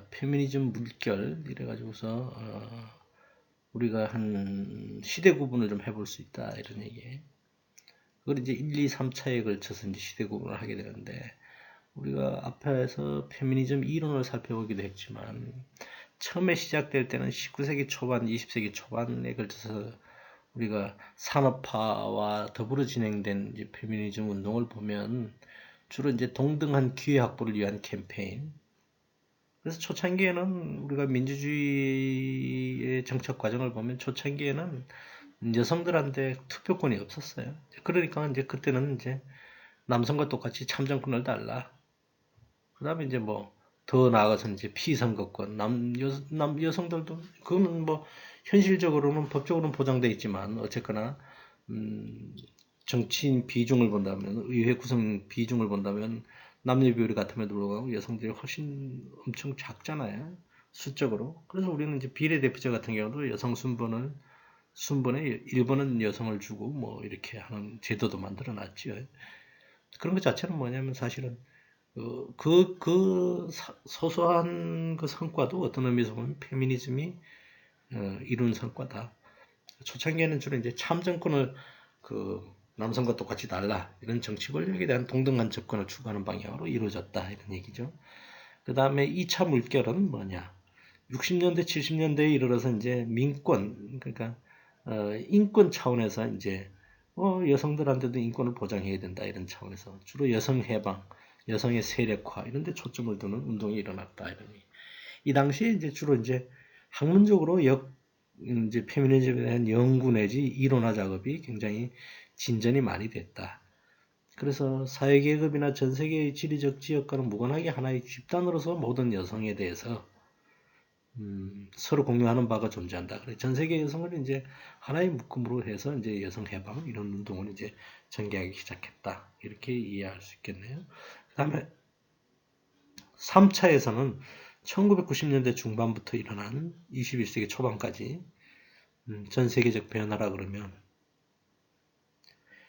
페미니즘 물결 이래가지고서 우리가 한 시대 구분을 좀 해볼 수 있다 이런 얘기예요. 그걸 이제 1, 2, 3차에 걸쳐서 이제 시대 구분을 하게 되는데 우리가 앞에서 페미니즘 이론을 살펴보기도 했지만 처음에 시작될 때는 19세기 초반, 20세기 초반에 걸쳐서 우리가 산업화와 더불어 진행된 이제 페미니즘 운동을 보면 주로 이제 동등한 기회 확보를 위한 캠페인. 그래서 초창기에는 우리가 민주주의의 정착 과정을 보면 초창기에는 여성들한테 투표권이 없었어요. 그러니까 이제 그때는 이제 남성과 똑같이 참정권을 달라. 그 다음에 이제 뭐 더 나아가서 이제 피선거권, 여성들도 그거는 뭐 현실적으로는 법적으로는 보장되어 있지만 어쨌거나 정치인 비중을 본다면 의회 구성 비중을 본다면 남녀 비율이 같음에도 불구하고 여성들이 훨씬 엄청 작잖아요. 수적으로. 그래서 우리는 이제 비례대표제 같은 경우도 여성 순번에 1번은 여성을 주고 뭐 이렇게 하는 제도도 만들어 놨지요. 그런 것 자체는 뭐냐면 사실은 소소한 그 성과도 어떤 의미에서 보면 페미니즘이 이룬 성과다. 초창기에는 주로 이제 참정권을 그 남성과 똑같이 달라 이런 정치 권력에 대한 동등한 접근을 추구하는 방향으로 이루어졌다 이런 얘기죠. 그 다음에 2차 물결은 뭐냐? 60년대, 70년대에 이르러서 이제 민권, 그러니까 인권 차원에서 이제 여성들한테도 인권을 보장해야 된다 이런 차원에서 주로 여성 해방, 여성의 세력화 이런 데 초점을 두는 운동이 일어났다 이러니 이 당시에 이제 주로 이제 학문적으로 이제 페미니즘에 대한 연구 내지 이론화 작업이 굉장히 진전이 많이 됐다. 그래서 사회계급이나 전 세계의 지리적 지역과는 무관하게 하나의 집단으로서 모든 여성에 대해서 서로 공유하는 바가 존재한다. 그래 전 세계 여성을 이제 하나의 묶음으로 해서 이제 여성 해방 이런 운동을 이제 전개하기 시작했다. 이렇게 이해할 수 있겠네요. 그다음에 3차에서는 1990년대 중반부터 일어난 21세기 초반까지 전 세계적 변화라 그러면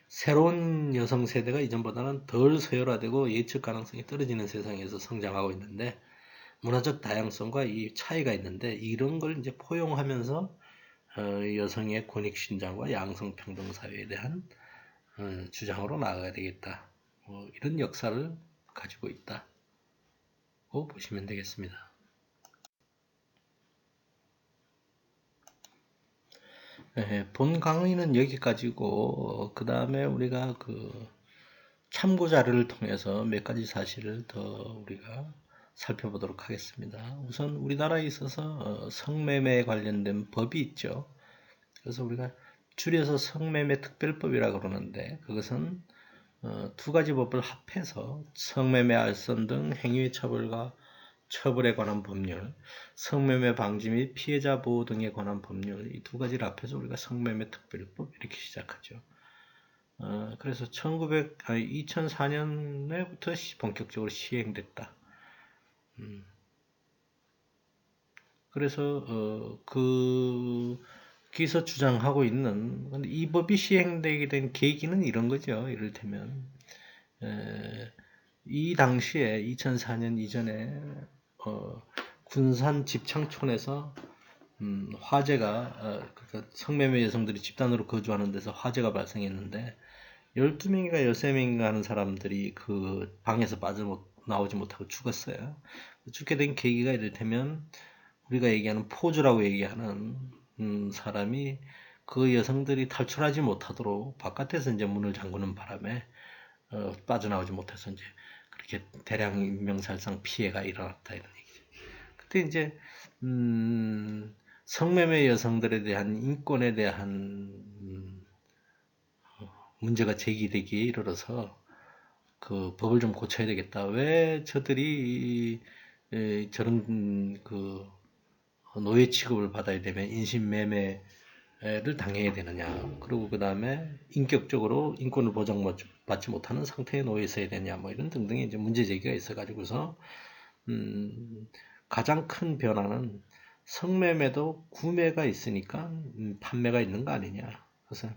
새로운 여성 세대가 이전보다는 덜 서열화되고 예측 가능성이 떨어지는 세상에서 성장하고 있는데 문화적 다양성과 이 차이가 있는데 이런 걸 이제 포용하면서 여성의 권익 신장과 양성 평등 사회에 대한 주장으로 나아가야 되겠다. 이런 역사를 가지고 있다고 보시면 되겠습니다. 네, 본 강의는 여기까지고 그 다음에 우리가 그 참고 자료를 통해서 몇 가지 사실을 더 우리가 살펴보도록 하겠습니다. 우선 우리나라에 있어서 성매매에 관련된 법이 있죠. 그래서 우리가 줄여서 성매매 특별법이라고 그러는데 그것은 두 가지 법을 합해서 성매매 알선 등 행위 처벌과 처벌에 관한 법률, 성매매 방지 및 피해자 보호 등에 관한 법률 이 두 가지를 합해서 우리가 성매매 특별법 이렇게 시작하죠. 그래서 2004년에부터 본격적으로 시행됐다. 그래서 거기서 주장하고 있는, 근데 이 법이 시행되게 된 계기는 이런 거죠. 이를테면 이 당시에 2004년 이전에 군산 집창촌에서 화재가 그러니까 성매매 여성들이 집단으로 거주하는 데서 화재가 발생했는데 12명인가 13명인가 하는 사람들이 그 방에서 나오지 못하고 죽었어요. 죽게 된 계기가 이를테면 우리가 얘기하는 포주라고 얘기하는 사람이 그 여성들이 탈출하지 못하도록 바깥에서 이제 문을 잠그는 바람에 빠져나오지 못해서 이제 그렇게 대량 인명살상 피해가 일어났다 이런 얘기죠. 그때 이제 성매매 여성들에 대한 인권에 대한 문제가 제기되기에 이르러서 그 법을 좀 고쳐야 되겠다. 왜 저들이 저런 그 노예 취급을 받아야 되면 인신매매를 당해야 되느냐. 그리고 그 다음에 인격적으로 인권을 보장받지 못하는 상태의 노예에 있어야 되냐. 뭐 이런 등등의 이제 문제 제기가 있어가지고서 가장 큰 변화는 성매매도 구매가 있으니까 판매가 있는 거 아니냐. 그래서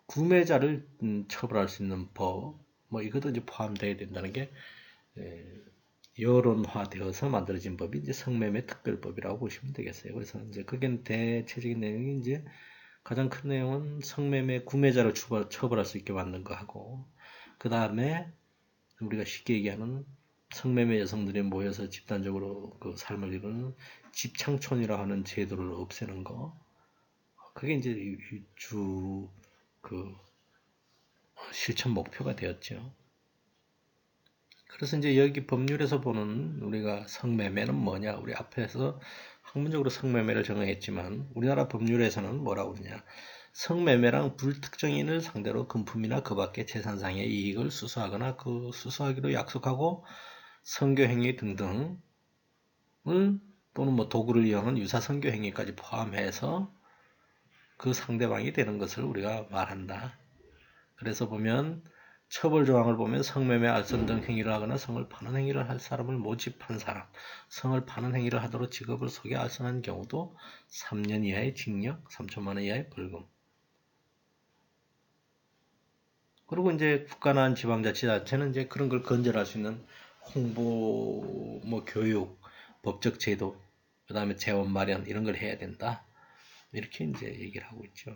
구매자를 처벌할 수 있는 법, 뭐 이것도 이제 포함되어야 된다는 게 여론화되어서 만들어진 법이 이제 성매매 특별법이라고 보시면 되겠어요. 그래서 이제 그게 대체적인 내용이 이제 가장 큰 내용은 성매매 구매자를 처벌할 수 있게 만든 거 하고, 그 다음에 우리가 쉽게 얘기하는 성매매 여성들이 모여서 집단적으로 그 삶을 이루는 집창촌이라고 하는 제도를 없애는 거, 그게 이제 그 실천 목표가 되었죠. 그래서 이제 여기 법률에서 보는 우리가 성매매는 뭐냐? 우리 앞에서 학문적으로 성매매를 정의했지만 우리나라 법률에서는 뭐라고 그러냐? 성매매랑 불특정인을 상대로 금품이나 그 밖의 재산상의 이익을 수수하거나 그 수수하기로 약속하고 선교행위 등등을 또는 뭐 도구를 이용한 유사 선교행위까지 포함해서 그 상대방이 되는 것을 우리가 말한다. 그래서 보면 처벌 조항을 보면 성매매, 알선 등 행위를 하거나 성을 파는 행위를 할 사람을 모집한 사람, 성을 파는 행위를 하도록 직업을 속여 알선한 경우도 3년 이하의 징역, 3천만 원 이하의 벌금. 그리고 이제 국가나 지방자치단체는 이제 그런 걸 건절할 수 있는 홍보, 뭐 교육, 법적 제도, 그 다음에 재원 마련 이런 걸 해야 된다. 이렇게 이제 얘기를 하고 있죠.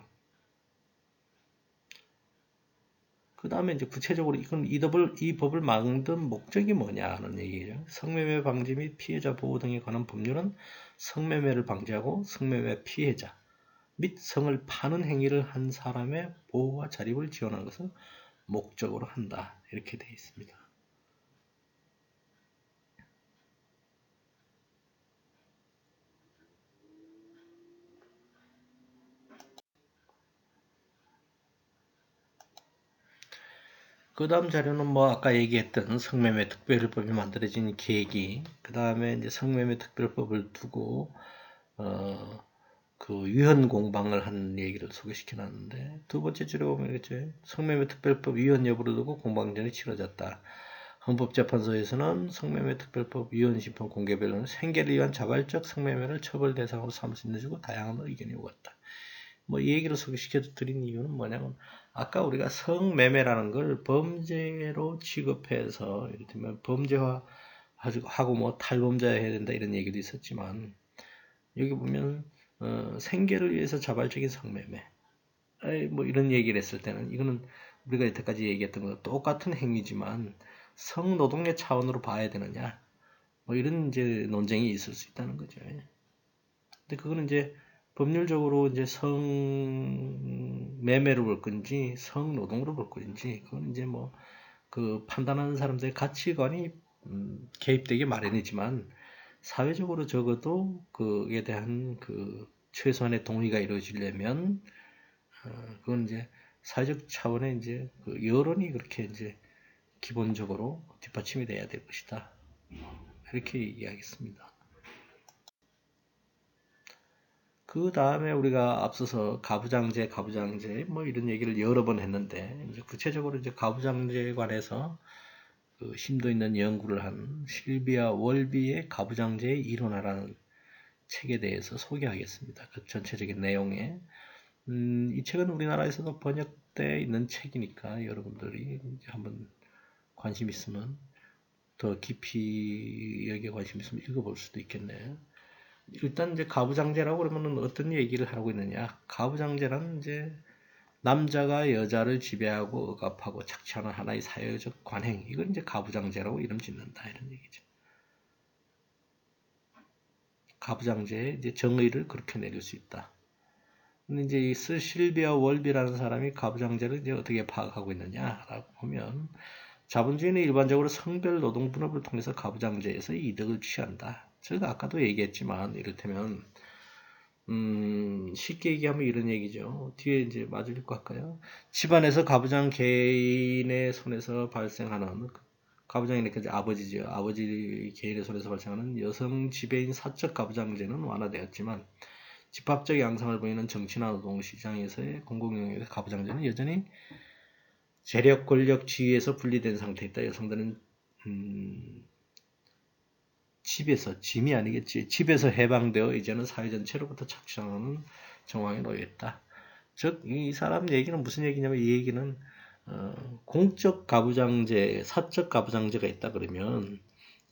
그 다음에 이제 구체적으로 이 법을 만든 목적이 뭐냐는 얘기죠. 성매매 방지 및 피해자 보호 등에 관한 법률은 성매매를 방지하고 성매매 피해자 및 성을 파는 행위를 한 사람의 보호와 자립을 지원하는 것을 목적으로 한다. 이렇게 되어 있습니다. 그 다음 자료는 뭐 아까 얘기했던 성매매 특별법이 만들어진 계기, 그 다음에 이제 성매매 특별법을 두고 그 위헌 공방을 한 얘기를 소개시켜 놨는데, 두 번째 줄에 보면 이렇게 성매매 특별법 위헌 여부를 두고 공방전이 치러졌다. 헌법재판소에서는 성매매 특별법 위헌 심판 공개 변론, 생계를 위한 자발적 성매매를 처벌 대상으로 삼을 수 있는 주고 다양한 의견이 오갔다. 뭐 이 얘기를 소개시켜 드린 이유는 뭐냐면, 아까 우리가 성매매라는 걸 범죄로 취급해서 이를테면 범죄화 하고 뭐 탈범죄해야 된다 이런 얘기도 있었지만, 여기 보면 생계를 위해서 자발적인 성매매 뭐 이런 얘기를 했을 때는 이거는 우리가 여태까지 얘기했던 거 똑같은 행위지만 성노동의 차원으로 봐야 되느냐 뭐 이런 이제 논쟁이 있을 수 있다는 거죠. 근데 그거는 이제 법률적으로 이제 성매매로 볼 건지 성노동으로 볼 건지 그건 이제 뭐 그 판단하는 사람들의 가치관이 개입되기 마련이지만, 사회적으로 적어도 그에 대한 그 최소한의 동의가 이루어지려면 그건 이제 사회적 차원의 이제 그 여론이 그렇게 이제 기본적으로 뒷받침이 돼야 될 것이다. 이렇게 이야기했습니다. 그 다음에 우리가 앞서서 가부장제 뭐 이런 얘기를 여러 번 했는데, 이제 구체적으로 이제 가부장제에 관해서 그 심도 있는 연구를 한 실비아 월비의 가부장제의 이론화라는 책에 대해서 소개하겠습니다. 그 전체적인 내용에. 이 책은 우리나라에서도 번역되어 있는 책이니까 여러분들이 이제 한번 관심 있으면 더 깊이 여기에 관심 있으면 읽어볼 수도 있겠네요. 일단 이제 가부장제라고 그러면 어떤 얘기를 하고 있느냐? 가부장제란 이제 남자가 여자를 지배하고 억압하고 착취하는 하나의 사회적 관행, 이걸 이제 가부장제라고 이름 짓는다 이런 얘기죠. 가부장제의 이제 정의를 그렇게 내릴 수 있다. 근데 이제 이 실비아 월비라는 사람이 가부장제를 이제 어떻게 파악하고 있느냐라고 보면, 자본주의는 일반적으로 성별 노동 분업을 통해서 가부장제에서 이득을 취한다. 제가 아까도 얘기했지만, 이를테면 쉽게 얘기하면 이런 얘기죠. 뒤에 이제 마저 읽고 할까요? 집안에서 가부장 개인의 손에서 발생하는, 가부장이니까 이제 아버지죠. 아버지 개인의 손에서 발생하는 여성 지배인 사적 가부장제는 완화되었지만, 집합적 양상을 보이는 정치나 노동시장에서의 공공영역의 가부장제는 여전히 재력, 권력, 지위에서 분리된 상태에 있다. 여성들은 집에서, 짐이 아니겠지, 집에서 해방되어 이제는 사회 전체로부터 착취하는 정황에 놓여 있다. 즉, 이 사람 얘기는 무슨 얘기냐면, 이 얘기는 공적 가부장제, 사적 가부장제가 있다 그러면,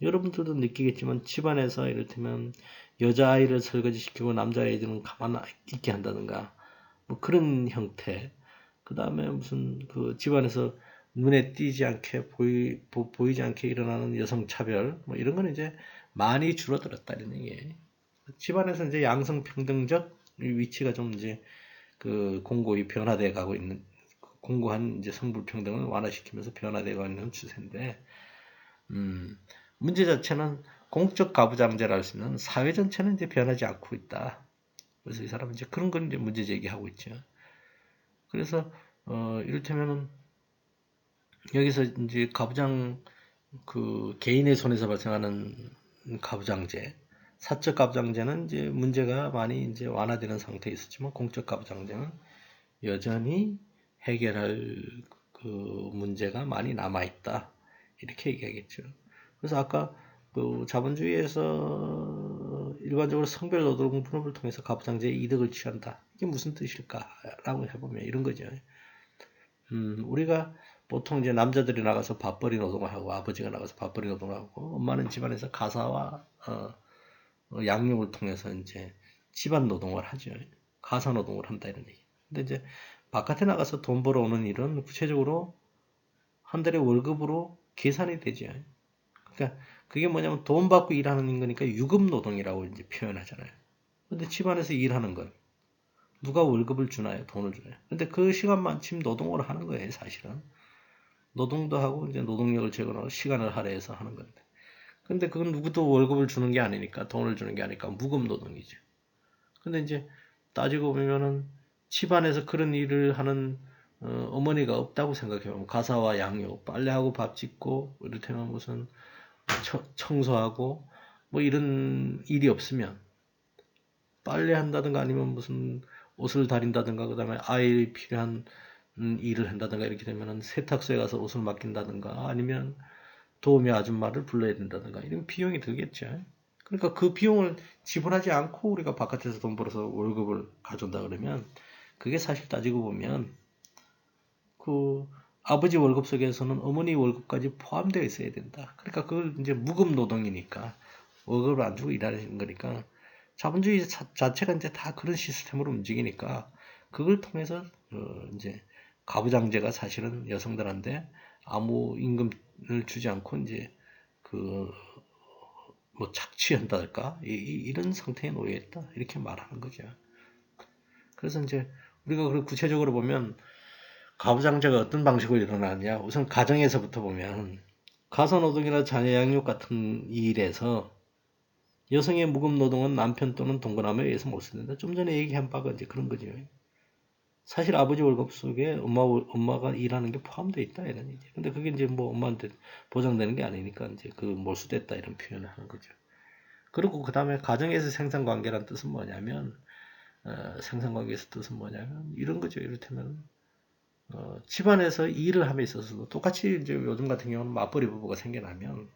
여러분들도 느끼겠지만 집안에서 이를테면 여자아이를 설거지시키고 남자아이들은 가만 있게 한다든가 뭐 그런 형태, 그 다음에 무슨 그 집안에서 눈에 띄지 않게 보이지 않게 일어나는 여성차별, 뭐 이런 거는 이제 많이 줄어들었다 이런 얘기예요. 집안에서 이제 양성평등적 위치가 좀 이제 그 공고히 변화돼 가고 있는, 공고한 이제 성불평등을 완화시키면서 변화돼 가고 있는 추세인데, 문제 자체는 공적 가부장제라 할 수 있는 사회 전체는 이제 변하지 않고 있다. 그래서 이 사람은 이제 그런 걸 이제 문제 제기하고 있죠. 그래서 이를테면은 여기서 이제 가부장, 그 개인의 손에서 발생하는 가부장제, 사적 가부장제는 이제 문제가 많이 이제 완화되는 상태에 있었지만, 공적 가부장제는 여전히 해결할 그 문제가 많이 남아 있다. 이렇게 얘기하겠죠. 그래서 아까 그 자본주의에서 일반적으로 성별 노동 분업을 통해서 가부장제의 이득을 취한다. 이게 무슨 뜻일까라고 해보면 이런 거죠. 우리가 보통 이제 남자들이 나가서 밥벌이 노동을 하고, 아버지가 나가서 밥벌이 노동을 하고, 엄마는 집안에서 가사와 양육을 통해서 이제 집안 노동을 하죠. 가사 노동을 한다 이런 얘기. 근데 이제 바깥에 나가서 돈 벌어오는 일은 구체적으로 한 달에 월급으로 계산이 되죠. 그러니까 그게 뭐냐면 돈 받고 일하는 거니까 유급 노동이라고 이제 표현하잖아요. 근데 집안에서 일하는 건 누가 월급을 주나요? 돈을 주나요? 근데 그 시간만큼 노동을 하는 거예요, 사실은. 노동도 하고 이제 노동력을 제거하고 시간을 할애해서 하는 건데. 근데 그건 누구도 월급을 주는 게 아니니까, 돈을 주는 게 아니니까 무급 노동이죠. 근데 이제 따지고 보면은 집안에서 그런 일을 하는 어머니가 없다고 생각해요. 가사와 양육, 빨래하고 밥 짓고, 이를테면 무슨 청소하고 뭐 이런 일이 없으면, 빨래한다든가 아니면 무슨 옷을 다린다든가, 그 다음에 아이 필요한 일을 한다든가, 이렇게 되면은 세탁소에 가서 옷을 맡긴다든가, 아니면 도우미 아줌마를 불러야 된다든가, 이런 비용이 들겠죠. 그러니까 그 비용을 지불하지 않고 우리가 바깥에서 돈 벌어서 월급을 가져온다 그러면, 그게 사실 따지고 보면 그 아버지 월급 속에서는 어머니 월급까지 포함되어 있어야 된다. 그러니까 그걸 이제 무급 노동이니까 월급을 안 주고 일하는 거니까, 자본주의 자체가 이제 다 그런 시스템으로 움직이니까, 그걸 통해서 이제 가부장제가 사실은 여성들한테 아무 임금을 주지 않고 이제 그 뭐 착취한다랄까, 이런 상태에 놓여 있다 이렇게 말하는 거죠. 그래서 이제 우리가 그 구체적으로 보면 가부장제가 어떤 방식으로 일어나느냐, 우선 가정에서부터 보면 가사노동이나 자녀 양육 같은 일에서 여성의 무급 노동은 남편 또는 동거남에 의해서 못 쓴다. 좀 전에 얘기한 바가 이제 그런 거죠. 사실 아버지 월급 속에 엄마가 일하는 게 포함되어 있다 이런 얘기. 근데 그게 이제 뭐 엄마한테 보장되는 게 아니니까 이제 그 몰수됐다 이런 표현을 하는 거죠. 그리고 그 다음에 가정에서 생산 관계란 뜻은 뭐냐면, 생산관계에서 뜻은 뭐냐면 이런 거죠. 이를테면 집안에서 일을 함에 있어서도 똑같이 이제 요즘 같은 경우는 맞벌이 부부가 생겨나면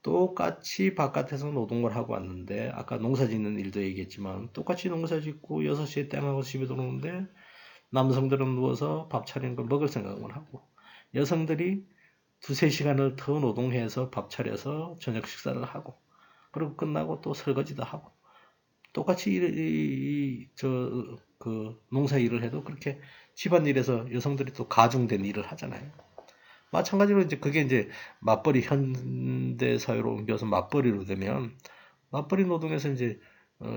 똑같이 바깥에서 노동을 하고 왔는데 아까 농사 짓는 일도 얘기했지만 똑같이 농사 짓고 6시에 땡하고 집에 들어오는데 남성들은 누워서 밥 차리는 걸 먹을 생각을 하고 여성들이 두세 시간을 더 노동해서 밥 차려서 저녁 식사를 하고 그리고 끝나고 또 설거지도 하고 똑같이 농사 일을 해도 그렇게 집안일에서 여성들이 또 가중된 일을 하잖아요. 마찬가지로 이제 그게 이제 맞벌이 현대 사회로 옮겨서 맞벌이로 되면 맞벌이 노동에서 이제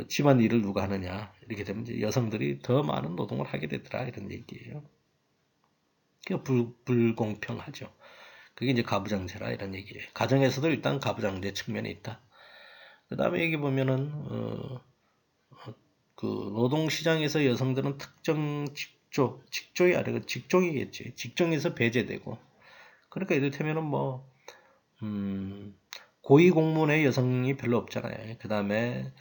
집안 일을 누가 하느냐 이렇게 되면 이제 여성들이 더 많은 노동을 하게 되더라 이런 얘기예요. 그게 불공평하죠. 그게 이제 가부장제라 이런 얘기예요. 가정에서도 일단 가부장제 측면이 있다. 그 다음에 여기 보면은 그 노동시장에서 여성들은 특정 직종이 아니고 직종이겠지. 직종에서 배제되고. 그러니까 이를테면은 고위공무원의 여성이 별로 없잖아요. 그 다음에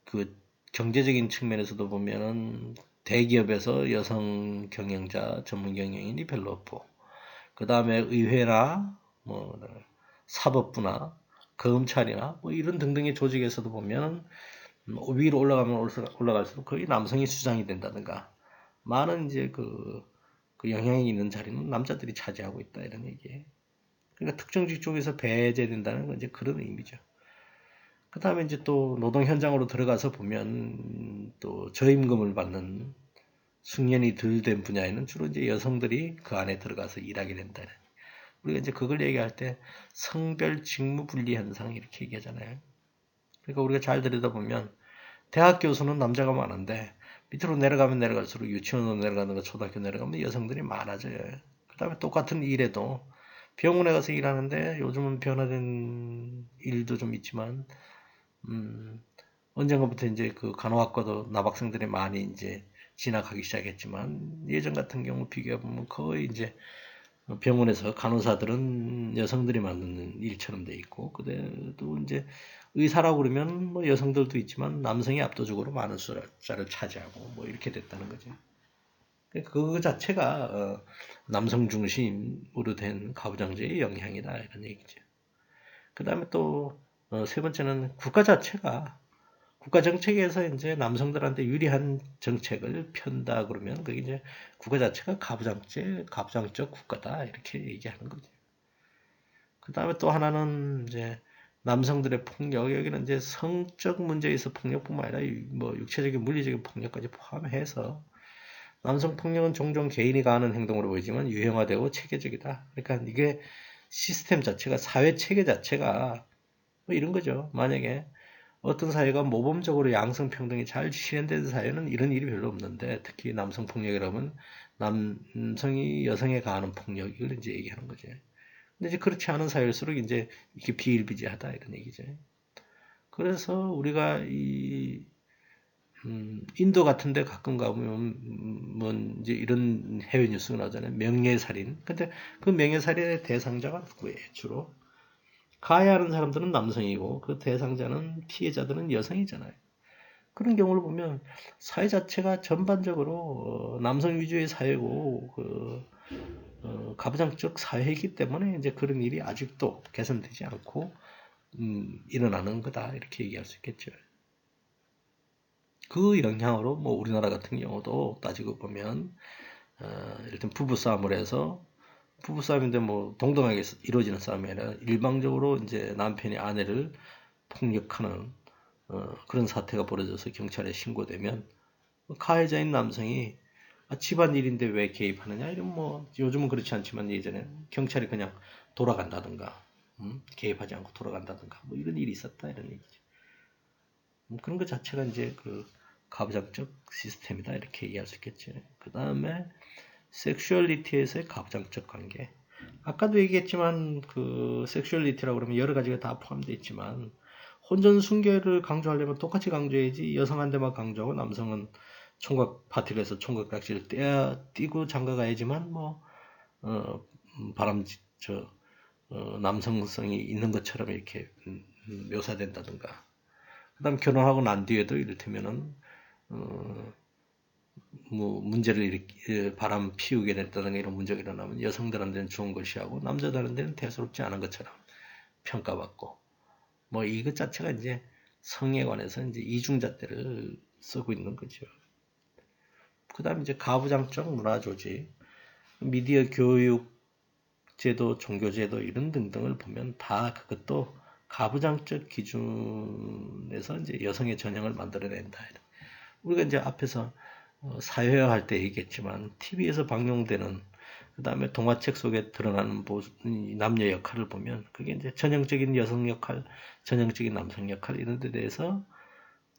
그 경제적인 측면에서도 보면은 대기업에서 여성 경영자, 전문 경영인이 별로 없고, 그 다음에 의회나 뭐 사법부나 검찰이나 뭐 이런 등등의 조직에서도 보면 위로 올라가면 올라갈수록 거의 남성이 수장이 된다든가 많은 이제 그 영향이 있는 자리는 남자들이 차지하고 있다 이런 얘기예요. 그러니까 특정 직종에서 배제된다는 건 이제 그런 의미죠. 그 다음에 이제 또 노동 현장으로 들어가서 보면 또 저임금을 받는 숙련이 덜 된 분야에는 주로 이제 여성들이 그 안에 들어가서 일하게 된다. 우리가 이제 그걸 얘기할 때 성별 직무 분리 현상 이렇게 얘기하잖아요. 그러니까 우리가 잘 들여다보면 대학 교수는 남자가 많은데 밑으로 내려가면 내려갈수록 유치원으로 내려가는 거 초등학교 내려가면 여성들이 많아져요. 그 다음에 똑같은 일에도 병원에 가서 일하는데 요즘은 변화된 일도 좀 있지만 언젠가부터 이제 그 간호학과도 남학생들이 많이 이제 진학하기 시작했지만 예전 같은 경우 비교해 보면 거의 이제 병원에서 간호사들은 여성들이 맡는 일처럼 돼 있고 그래도 이제 의사라고 그러면 뭐 여성들도 있지만 남성이 압도적으로 많은 숫자를 차지하고 뭐 이렇게 됐다는 거죠. 그 자체가 남성 중심으로 된 가부장제의 영향이다 이런 얘기죠. 그 다음에 또 세 번째는 국가 자체가 국가 정책에서 이제 남성들한테 유리한 정책을 편다 그러면 그게 이제 국가 자체가 가부장적 국가다 이렇게 얘기하는 거죠. 그 다음에 또 하나는 이제 남성들의 폭력 여기는 이제 성적 문제에서 폭력뿐만 아니라 뭐 육체적인 물리적인 폭력까지 포함해서 남성 폭력은 종종 개인이 가하는 행동으로 보이지만 유형화되고 체계적이다. 그러니까 이게 시스템 자체가 사회 체계 자체가 뭐 이런 거죠. 만약에 어떤 사회가 모범적으로 양성평등이 잘 실현된 사회는 이런 일이 별로 없는데 특히 남성 폭력이라면 남성이 여성에 가하는 폭력을 이제 얘기하는 거죠. 근데 이제 그렇지 않은 사회일수록 이제 이게 비일비재하다 이런 얘기죠. 그래서 우리가 인도 같은 데 가끔 가보면 이제 이런 해외 뉴스가 나오잖아요. 명예살인. 근데 그 명예살인의 대상자가 누구예요? 주로 가해하는 사람들은 남성이고 그 대상자는 피해자들은 여성이잖아요. 그런 경우를 보면 사회 자체가 전반적으로 남성 위주의 사회고 가부장적 사회이기 때문에 이제 그런 일이 아직도 개선되지 않고 일어나는 거다 이렇게 얘기할 수 있겠죠. 그 영향으로 뭐 우리나라 같은 경우도 따지고 보면 일단 부부싸움을 해서 부부싸움인데 뭐 동등하게 이루어지는 싸움이 아니라 일방적으로 이제 남편이 아내를 폭력하는 그런 사태가 벌어져서 경찰에 신고되면 가해자인 남성이 집안 일인데 왜 개입하느냐 이런 뭐 요즘은 그렇지 않지만 예전에 경찰이 그냥 돌아간다든가 개입하지 않고 돌아간다든가 뭐 이런 일이 있었다 이런 얘기죠. 그런 것 자체가 이제 그 가부장적 시스템이다 이렇게 얘기할 수 있겠죠. 그 다음에 섹슈얼리티에서의 가부장적 관계. 아까도 얘기했지만 그 섹슈얼리티라고 그러면 여러 가지가 다 포함되어 있지만 혼전 순결을 강조하려면 똑같이 강조해야지 여성한테만 강조하고 남성은 총각 파티를 해서 총각 낚시를 띄고 장가 가야지만 뭐 바람 남성성이 있는 것처럼 이렇게 묘사된다든가 그다음 결혼하고 난 뒤에도 이를테면은 뭐 문제를 바람 피우게 됐다든가 이런 문제가 일어나면 여성들한테는 좋은 것이하고 남자들한테는 대수롭지 않은 것처럼 평가받고 뭐 이것 자체가 이제 성에 관해서 이제 이중잣대를 쓰고 있는 거죠. 그다음 이제 가부장적 문화 조직, 미디어 교육 제도, 종교제도 이런 등등을 보면 다 그것도 가부장적 기준에서 이제 여성의 전형을 만들어낸다. 우리가 이제 앞에서 사회화 할 때 얘기했지만 TV에서 방영되는 그 다음에 동화책 속에 드러나는 남녀 역할을 보면 그게 이제 전형적인 여성 역할, 전형적인 남성 역할 이런 데 대해서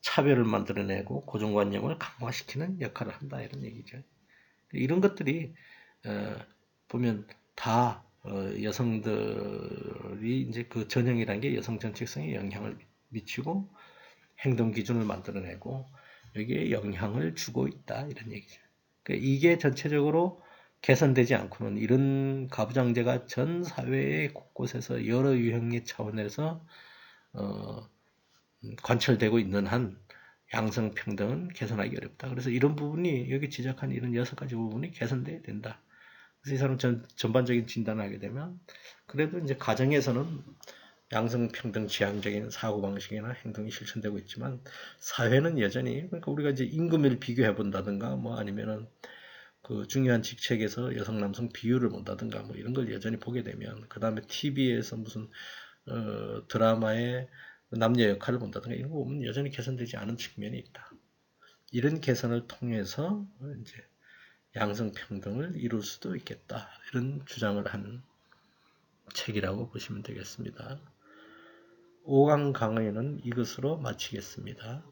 차별을 만들어내고 고정관념을 강화시키는 역할을 한다 이런 얘기죠. 이런 것들이 보면 다 여성들이 이제 그 전형이라는 게 여성 정체성에 영향을 미치고 행동 기준을 만들어내고 여기에 영향을 주고 있다 이런 얘기죠. 그러니까 이게 전체적으로 개선되지 않고는 이런 가부장제가 전 사회의 곳곳에서 여러 유형의 차원에서 관철되고 있는 한 양성평등은 개선하기 어렵다. 그래서 이런 부분이 여기 지적한 이런 6가지 부분이 개선돼야 된다. 그래서 이 사람 전반적인 진단을 하게 되면 그래도 이제 가정에서는 양성평등 지향적인 사고방식이나 행동이 실천되고 있지만 사회는 여전히 그러니까 우리가 이제 임금을 비교해 본다든가 뭐 아니면은 그 중요한 직책에서 여성 남성 비율을 본다든가 뭐 이런 걸 여전히 보게 되면 그 다음에 TV에서 무슨 드라마의 남녀 역할을 본다든가 이런 거 보면 여전히 개선되지 않은 측면이 있다. 이런 개선을 통해서 이제 양성평등을 이룰 수도 있겠다. 이런 주장을 한 책이라고 보시면 되겠습니다. 5강 강의는 이것으로 마치겠습니다.